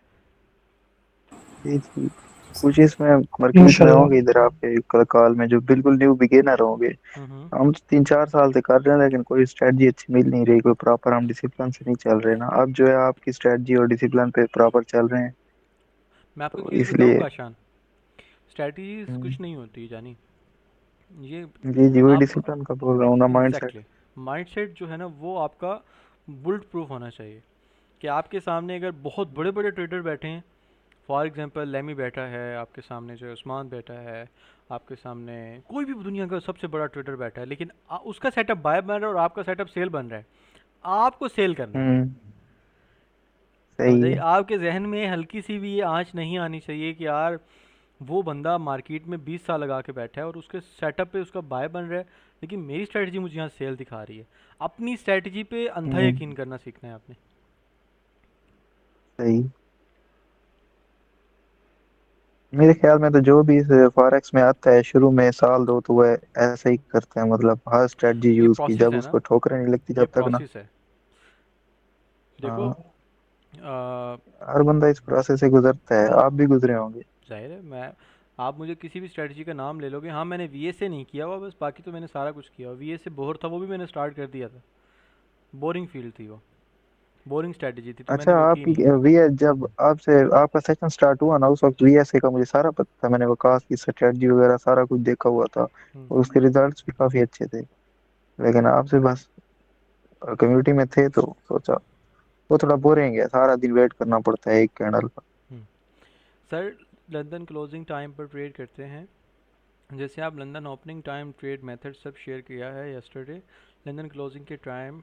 S4: जी जी। कुछ इसमें मर्कीज में
S2: इंशाल्लाह।
S4: होंगे इधर आपके कॉल में जो बिल्कुल न्यू बिगिनर होंगे।
S1: हम्म।
S4: हम तो 3-4 साल से कर रहे हैं लेकिन कोई स्ट्रेटजी अच्छी मिल नहीं रही, कोई प्रॉपर हम डिसिप्लिन से नहीं चल रहे ना। अब जो है आपकी स्ट्रेटजी और डिसिप्लिन पे प्रॉपर चल रहे हैं
S1: मैं आपको एक
S4: तो
S1: चीज़ बताऊँ
S4: इसलिए।
S1: काशान, स्ट्रैटेजीज
S4: हम्म,
S1: कुछ नहीं होती जानी, ये
S4: जी जी, वही
S1: आप,
S4: डिसिप्लिन का बोल रहा हूँ ना, माइंड सेट।
S1: एग्जैक्टली, माइंडसेट जो है ना वो आपका बुलेट प्रूफ होना चाहिए। कि आपके सामने अगर बहुत बड़े बड़े ट्रेडर बैठे हैं, फॉर एग्जांपल लेमी बैठा है आपके सामने, जो है उस्मान बैठा है आपके सामने, कोई भी दुनिया का सबसे बड़ा ट्रेडर बैठा है, लेकिन उसका सेटअप बाय बन रहा है और आपका सेटअप सेल बन रहा है, आपको सेल करना है।
S4: हम्म। सही
S1: समझाइए,
S4: है।
S1: आपके जहन में हल्की सी भी ये आँच नहीं आनी चाहिए कि यार वो बंदा मार्केट में 20 साल लगा के बैठा है और उसके सेटअप पे उसका बाय बन रहा है, लेकिन मेरी स्ट्रेटजी मुझे यहाँ सेल दिखा रही है। अपनी स्ट्रेटजी पे अंधा
S4: हम्म।
S1: यकीन करना सीखना है आपने।
S4: सही। मेरे ख्याल में तो जो भी इस फॉरेक्स में आता है शुरू में साल दो तो वह ऐसा ही करते हैं, मतलब हर स्ट्रेटजी
S1: ये
S4: यूज की
S1: प्रोसेस
S4: जब
S1: है ना,
S4: उसको ठोकरें नहीं लगती
S1: ये
S4: जब तक ना।
S1: प्रोसेस है, देखो,
S4: हाँ।
S1: आ,
S4: हर बंदा इस प्रोसेस से गुजरता है, आप भी गुजरे होंगे।
S1: जाहिर है, मैं, आप मुझे किसी भी स्ट्रेटजी का नाम ले लोगे, हाँ मैंने वीए से नहीं किया हुआ बस, बाकी तो मैंने सारा कुछ किया हुआ। वीए से बोर था, वो भी मैंने स्टार्ट कर दिया था, बोरिंग फील्ड थी वो, बोरिंग स्ट्रेटजी थी, तो मैंने
S4: अच्छा,
S1: वो की
S4: आपकी
S1: नहीं।
S4: वीएस जब आपसे आपका सेशन स्टार्ट हुआ ना उस वक्त वीएसए का मुझे सारा पता था, मैंने वकास की स्ट्रेटजी वगैरह सारा कुछ देखा हुआ था और
S1: हम्म।
S4: उसके रिजल्ट्स भी काफी अच्छे थे। लेकिन आपसे बस कम्युनिटी में थे तो सोचा वो थोड़ा बोरिंग है, सारा दिन वेट करना पड़ता है एक कैंडल का।
S1: हम्म। सर, लंदन क्लोजिंग टाइम पर ट्रेड करते हैं, जैसे आप London opening time trade method सब शेयर किया है यस्टरडे, लंदन क्लोजिंग के टाइम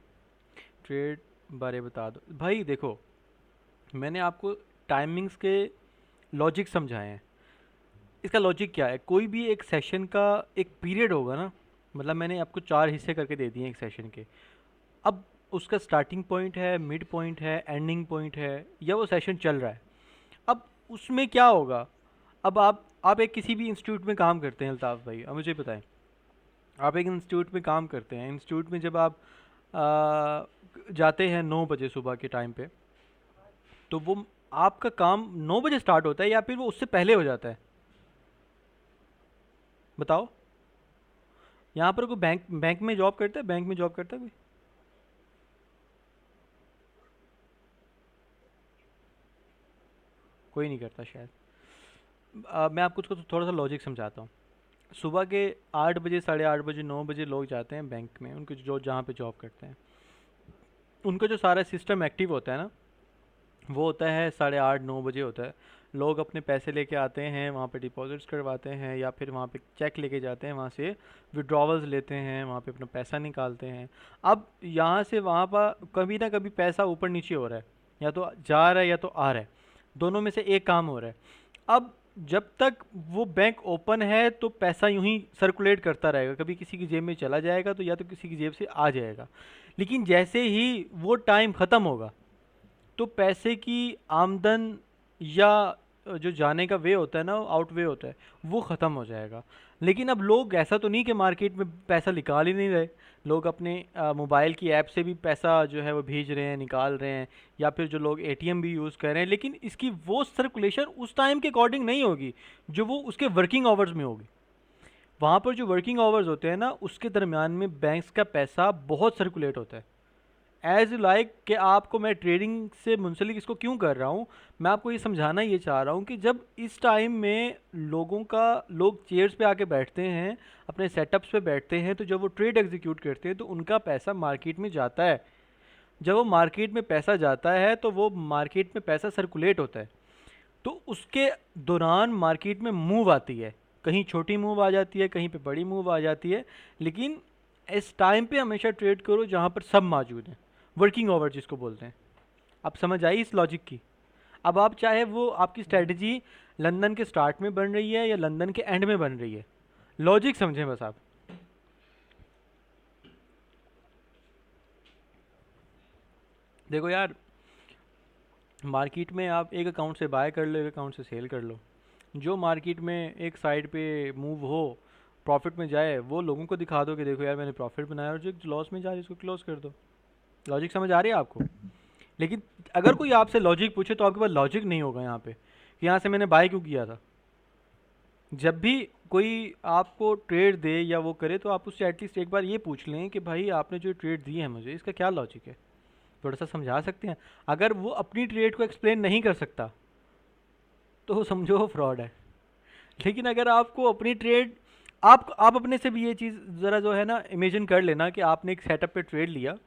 S1: ट्रेड बारे बता दो भाई। देखो, मैंने आपको टाइमिंग्स के लॉजिक समझाए हैं। इसका लॉजिक क्या है, कोई भी एक सेशन का एक पीरियड होगा ना, मतलब मैंने आपको 4 हिस्से करके दे दिए एक सेशन के। अब उसका स्टार्टिंग पॉइंट है, मिड पॉइंट है, एंडिंग पॉइंट है, या वो सेशन चल रहा है। अब उसमें क्या होगा, अब आप एक किसी भी इंस्टीट्यूट में काम करते हैं अल्ताफ़ भाई, अब मुझे बताएं, आप एक इंस्टीट्यूट में काम करते हैं, इंस्टीट्यूट में जब आप जाते हैं 9 बजे सुबह के टाइम पे, तो वो आपका काम 9 बजे स्टार्ट होता है या फिर वो उससे पहले हो जाता है? बताओ, यहाँ पर कोई बैंक बैंक में जॉब करता है? बैंक में जॉब करता है कोई? कोई नहीं करता शायद। मैं आपको उसको थोड़ा सा लॉजिक समझाता हूँ। सुबह के 8 बजे, 8:30 बजे, 9 बजे लोग जाते हैं बैंक में, उनके जो जहाँ पे जॉब करते हैं, उनका जो सारा सिस्टम एक्टिव होता है ना, वो होता है 8:30, 9 बजे होता है। लोग अपने पैसे लेके आते हैं, वहाँ पे डिपॉजिट्स करवाते हैं, या फिर वहाँ पे चेक लेके जाते हैं, वहाँ से विड्रॉवल्स लेते हैं, वहाँ पे अपना पैसा निकालते हैं। अब यहाँ से वहाँ पर कभी ना कभी पैसा ऊपर नीचे हो रहा है, या तो जा रहा है या तो आ रहा है, दोनों में से एक काम हो रहा है। अब जब तक वो बैंक ओपन है तो पैसा यूं ही सर्कुलेट करता रहेगा, कभी किसी की जेब में चला जाएगा तो या तो किसी की जेब से आ जाएगा। लेकिन जैसे ही वो टाइम ख़त्म होगा तो पैसे की आमदन या जो जाने का वे होता है ना, आउट वे होता है, वो ख़त्म हो जाएगा। लेकिन अब लोग ऐसा तो नहीं कि मार्केट में पैसा निकाल ही नहीं रहे, लोग अपने मोबाइल की ऐप से भी पैसा जो है वो भेज रहे हैं, निकाल रहे हैं, या फिर जो लोग एटीएम भी यूज़ कर रहे हैं। लेकिन इसकी वो सर्कुलेशन उस टाइम के अकॉर्डिंग नहीं होगी जो वो उसके वर्किंग आवर्स में होगी। वहाँ पर जो वर्किंग आवर्स होते हैं ना, उसके दरमियान में बैंक्स का पैसा बहुत सर्कुलेट होता है। एज लाइक कि आपको मैं ट्रेडिंग से मुंसलिक इसको क्यों कर रहा हूँ, मैं आपको ये समझाना ये चाह रहा हूँ कि जब इस टाइम में लोग चेयर्स पे आके बैठते हैं, अपने सेटअप्स पे बैठते हैं, तो जब वो ट्रेड एग्जीक्यूट करते हैं तो उनका पैसा मार्केट में जाता है। जब वो मार्केट में पैसा जाता है तो वो मार्केट में पैसा सर्कुलेट होता है। तो उसके दौरान मार्केट में मूव आती है, कहीं छोटी मूव आ जाती है, कहीं पे बड़ी मूव आ जाती है। लेकिन इस टाइम पे हमेशा ट्रेड करो जहाँ पर सब मौजूद हैं, वर्किंग आवर जिसको बोलते हैं। अब समझ आई इस लॉजिक की? अब आप चाहे वो आपकी स्ट्रेटजी लंदन के स्टार्ट में बन रही है या लंदन के एंड में बन रही है, लॉजिक समझें बस आप। देखो यार, मार्केट में आप एक अकाउंट से बाय कर लो, एक अकाउंट से सेल कर लो, जो मार्केट में एक साइड पे मूव हो, प्रॉफिट में जाए, वो लोगों को दिखा दो कि देखो यार मैंने प्रॉफिट बनाया, और जो लॉस में जा रही है उसको क्लोज कर दो। लॉजिक समझ आ रही है आपको? लेकिन अगर कोई आपसे लॉजिक पूछे तो आपके पास लॉजिक नहीं होगा यहाँ पे कि यहाँ से मैंने बाय क्यों किया था। जब भी कोई आपको ट्रेड दे या वो करे तो आप उससे एटलीस्ट एक बार ये पूछ लें कि भाई आपने जो ट्रेड दी है मुझे, इसका क्या लॉजिक है, थोड़ा सा समझा सकते हैं। अगर वो अपनी ट्रेड को एक्सप्लेन नहीं कर सकता तो समझो वो फ्रॉड है। लेकिन अगर आपको अपनी ट्रेड, आप अपने से भी ये चीज़ ज़रा जो है ना इमेजिन कर लेना कि आपने एक सेटअप पे ट्रेड लिया।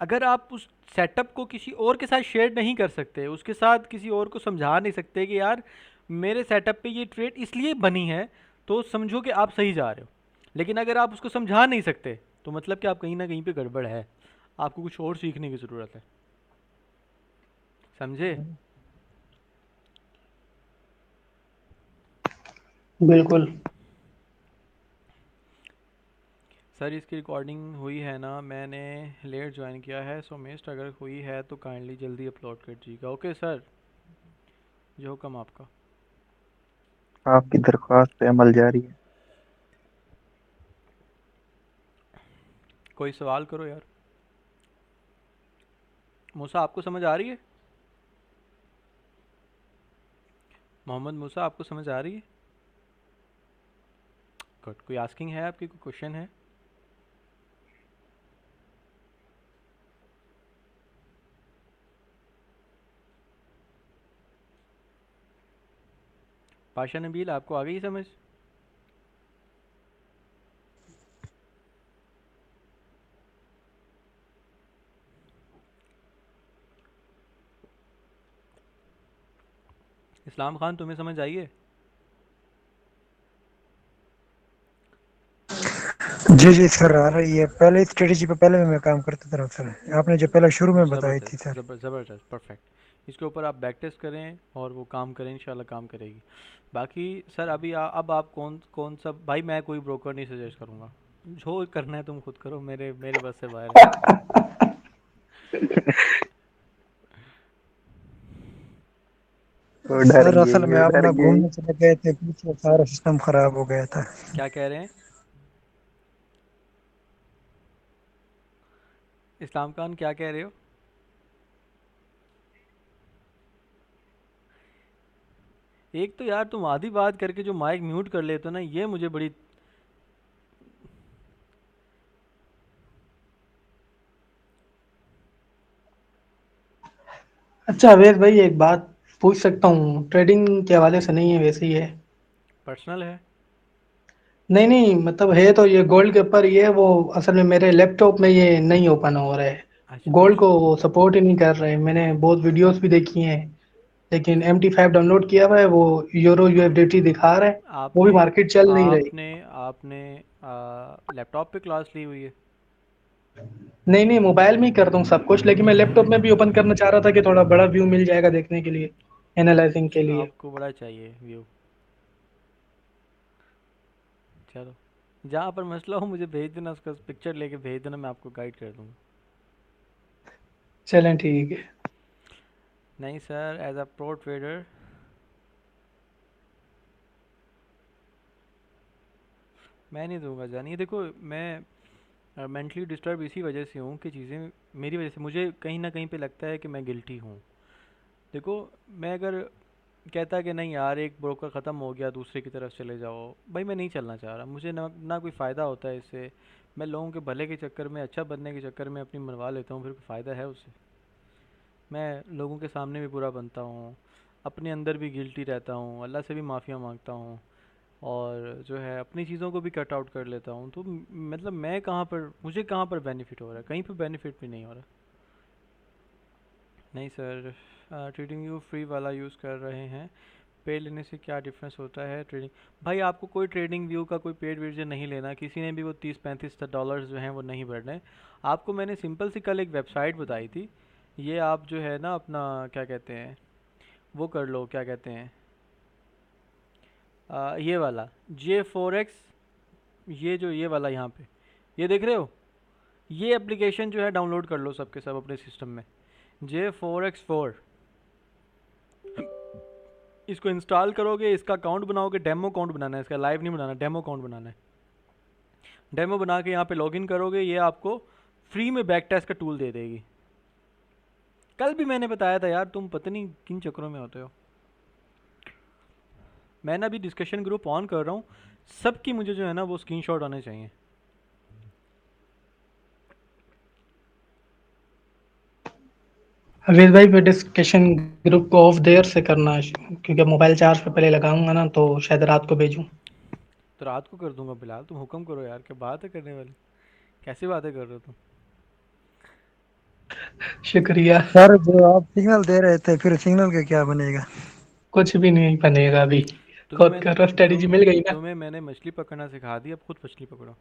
S1: अगर आप उस सेटअप को किसी और के साथ शेयर नहीं कर सकते, उसके साथ किसी और को समझा नहीं सकते कि यार मेरे सेटअप पे ये ट्रेड इसलिए बनी है, तो समझो कि आप सही जा रहे हो। लेकिन अगर आप उसको समझा नहीं सकते तो मतलब कि आप कहीं ना कहीं पे गड़बड़ है, आपको कुछ और सीखने की ज़रूरत है। समझे?
S2: बिल्कुल।
S1: सर इसकी रिकॉर्डिंग हुई है ना, मैंने लेट ज्वाइन किया है, सो मिस्ड अगर हुई है तो काइंडली जल्दी अपलोड कर दीजिएगा। ओके सर, जो हुक्म आपका।
S4: आपकी दरख्वास्त पे अमल जारी है।
S1: कोई सवाल करो यार। मूसा आपको समझ आ रही है? मोहम्मद मूसा आपको समझ आ रही है? गुड। कोई आस्किंग है आपकी, कोई क्वेश्चन है? पाशा नबील आपको आ गई समझ? इस्लाम खान तुम्हें समझ आई है?
S5: जी जी सर, आ रही है। पहले स्ट्रेटेजी पे पहले भी मैं काम करता था सर, आपने जो पहले शुरू में बताई थी
S1: ज़बरदस्त
S5: सर।
S1: ज़बरदस्त, परफेक्ट। इसके ऊपर आप बैक टेस्ट करें और वो काम करें, इंशाल्लाह काम करेगी। बाकी सर अभी अब आप कौन कौन सा, भाई मैं कोई ब्रोकर नहीं सजेस्ट करूँगा, जो करना है तुम खुद करो, मेरे मेरे बस से बाहर है।
S5: सर असल में
S4: वो
S5: आप
S4: डर
S5: ना
S4: गए।
S5: घूमने चले गए थे, पीछे सारा सिस्टम खराब हो गया था।
S1: क्या कह रहे हैं इस्लाम खान, क्या कह रहे हो? एक तो यार तुम आधी बात करके जो माइक म्यूट कर लेते हो ना, ये मुझे बड़ी
S2: अच्छा अवेश भाई, एक बात पूछ सकता हूँ? ट्रेडिंग के हवाले से नहीं है, वैसे ही है।
S1: पर्सनल है।
S2: नहीं नहीं, मतलब है तो ये गोल्ड के ऊपर ये वो। असल में मेरे लैपटॉप में ये नहीं ओपन हो रहा है।
S1: अच्छा
S2: गोल्ड
S1: कुछ
S2: को वो सपोर्ट ही नहीं कर रहे। मैंने बहुत वीडियोस भी देखी हैं, लेकिन MT5 डाउनलोड किया हुआ है, वो यूरो USDT दिखा रहा है। वो भी
S1: आपने
S2: मार्केट चल नहीं रही।
S1: आपने आपने लैपटॉप पे क्लास ली हुई है?
S2: नहीं नहीं, मोबाइल में ही करता हूँ सब कुछ, लेकिन मैं लैपटॉप में भी ओपन करना चाह रहा था कि थोड़ा बड़ा व्यू मिल जाएगा देखने के लिए, एनालाइजिंग के लिए।
S1: आपको बड़ा चाहिए व्यू। चलो, जहाँ पर मसला हो मुझे भेज देना, उसका पिक्चर लेके भेज देना, मैं आपको गाइड कर दूँगा।
S2: चलें ठीक है।
S1: नहीं sir, as a pro trader मैं नहीं दूंगा। जानिए देखो, मैं मेंटली डिस्टर्ब इसी वजह से हूँ कि चीज़ें मेरी वजह से मुझे कहीं ना कहीं पे लगता है कि मैं गिल्टी हूँ। देखो, मैं अगर कहता कि नहीं यार एक ब्रोकर ख़त्म हो गया दूसरे की तरफ चले जाओ, भाई मैं नहीं चलना चाह रहा। मुझे ना कोई फ़ायदा होता है इससे। मैं लोगों के भले के चक्कर में, अच्छा बनने के चक्कर में अपनी मनवा लेता हूँ, फिर कोई फ़ायदा है उससे? मैं लोगों के सामने भी बुरा बनता हूँ, अपने अंदर भी गिल्टी रहता हूँ, अल्लाह से भी माफ़िया मांगता हूँ, और जो है अपनी चीज़ों को भी कट आउट कर लेता हूँ। तो मतलब मैं कहाँ पर, मुझे कहाँ पर बेनिफिट हो रहा है? कहीं पर बेनिफिट भी नहीं हो रहा। नहीं सर, ट्रेडिंग व्यू फ्री वाला यूज़ कर रहे हैं, पे लेने से क्या डिफरेंस होता है ट्रेडिंग? भाई आपको कोई ट्रेडिंग व्यू का कोई पेड वर्जन नहीं लेना, किसी ने भी वो 30-35 डॉलर्स जो हैं वो नहीं भरने। आपको मैंने सिंपल सी कल एक वेबसाइट बताई थी, ये आप जो है ना अपना क्या कहते हैं, वो कर लो, क्या कहते हैं, ये वाला J4X, ये जो ये वाला यहाँ पे, ये देख रहे हो, ये एप्लीकेशन जो है डाउनलोड कर लो सबके सब अपने सिस्टम में, J4X4। इसको इंस्टॉल करोगे, इसका अकाउंट बनाओगे, डेमो अकाउंट बनाना है, इसका लाइव नहीं बनाना, डेमो अकाउंट बनाना है। डेमो बना के यहाँ पे लॉगिन करोगे, ये आपको फ्री में बैक टेस्ट का टूल दे देगी। कल भी मैंने बताया था यार, तुम पता नहीं किन चक्करों में होते हो। मैं ना अभी डिस्कशन ग्रुप ऑन कर रहा हूँ, सबकी मुझे जो है ना वो स्क्रीनशॉट आने चाहिए।
S2: अवेश भाई, फिर डिस्कशन ग्रुप को ऑफ देर से करना है, क्योंकि मोबाइल चार्ज पे पहले लगाऊंगा ना, तो शायद रात को भेजूं।
S1: तो रात को कर दूंगा बिलाल, तुम हुक्म करो यार, क्या बात है करने वाली, कैसी बातें कर रहे हो तुम?
S2: शुक्रिया।
S5: सर जो आप सिग्नल दे रहे थे, फिर सिग्नल का क्या बनेगा?
S2: कुछ भी नहीं बनेगा अभी।
S1: तुम्हें
S2: खुद
S1: मैंने
S2: करो, स्ट्रेटेजी मिल गई ना।
S1: तुम्हें मैंने मछली पकड़ना सिखा दी, अब खुद मछली पकड़ो।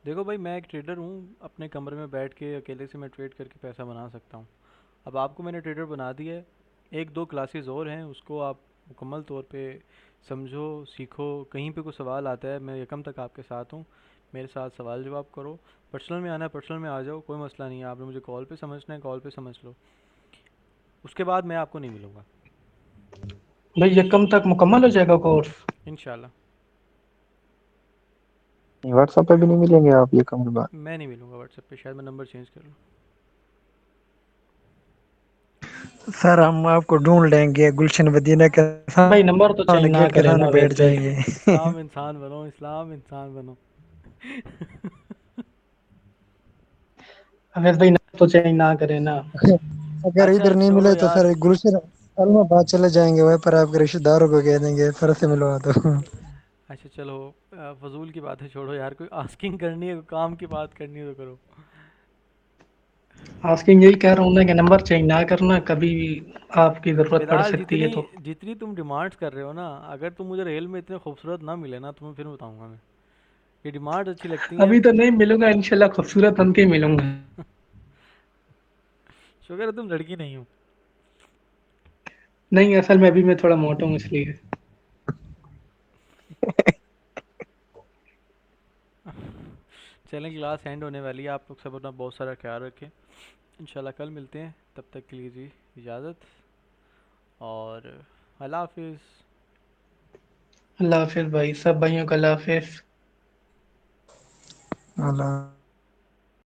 S1: देखो भाई, मैं एक ट्रेडर हूँ, अपने कमरे में बैठ के अकेले से मैं ट्रेड करके पैसा बना सकता हूँ। अब आपको मैंने ट्रेडर बना दिया है, एक दो क्लासेस और हैं, उसको आप मुकम्मल तौर पे समझो, सीखो। कहीं पे कोई सवाल आता है, मैं यकम तक आपके साथ हूँ, मेरे साथ सवाल जवाब करो। पर्सनल में आना है पर्सनल में आ जाओ, कोई मसला नहीं है। आपने मुझे कॉल पे समझना है, कॉल पे समझ लो, उसके बाद मैं आपको नहीं मिलूँगा।
S2: भाई ये कम तक मुकम्मल हो जाएगा कोर्स?
S1: इंशाल्लाह।
S4: व्हाट्सएप पे भी नहीं मिलेंगे आप ये कम बाद?
S1: मैं नहीं मिलूँगा व्हाट्सएप पे, शायद मैं नंबर चेंज कर लूँ।
S5: सर हम आपको ढूंढ लेंगे, गुलशन मदीना के
S2: भाई नंबर तो चेंज
S5: सामने,
S2: ना
S5: गेट के
S2: करे ना
S5: सामने
S2: अवेश
S5: बैठ
S2: भाई।
S5: जाएंगे।
S1: इस्लाम इंसान बनो, इस्लाम इंसान बनो।
S2: अवेश भाई नंबर तो चेंज ना करे ना।
S5: अगर
S1: अच्छा
S5: इधर नहीं
S1: छोड़ो
S5: मिले तो
S1: यार।
S5: सर गुलशन अलमाबाद चले जाएंगे, वहीं पर आपके रिश्तेदारों को कह देंगे सर से मिलवा दो।
S1: अच्छा चलो, फजूल की बातें छोड़ो यार, कोई आस्किंग करनी है, कोई काम की बात करनी है तो करो।
S2: आस्किंग यही कह रहा हूँ ना कि नंबर चेंज ना करना, कभी आपकी जरूरत पड़
S1: बिलाल,
S2: सकती
S1: जितनी
S2: है तो।
S1: जितनी तुम डिमांड्स कर रहे हो ना, अगर तुम मुझे रेल में इतने खूबसूरत ना मिले ना, तुम्हें फिर बताऊंगा मैं। ये डिमांड अच्छी लगती हैं।
S2: अभी तो नहीं मिलूंगा इंशाल्लाह, खूबसूरत बन के ही मिलूंगा।
S1: शुक्र है तुम लड़की नहीं हो।
S2: नहीं, असल में अभी मैं थोड़ा मोटा हूँ इसलिए।
S1: चलें, क्लास एंड होने वाली है, आप लोग सब अपना बहुत सारा ख्याल रखें। इंशाल्लाह कल मिलते हैं, तब तक के लिए जी इजाज़त, और अल्लाह हाफिज़।
S2: अल्लाह हाफिज भाई, सब भाइयों का अल्लाह हाफिज।
S5: अल्लाह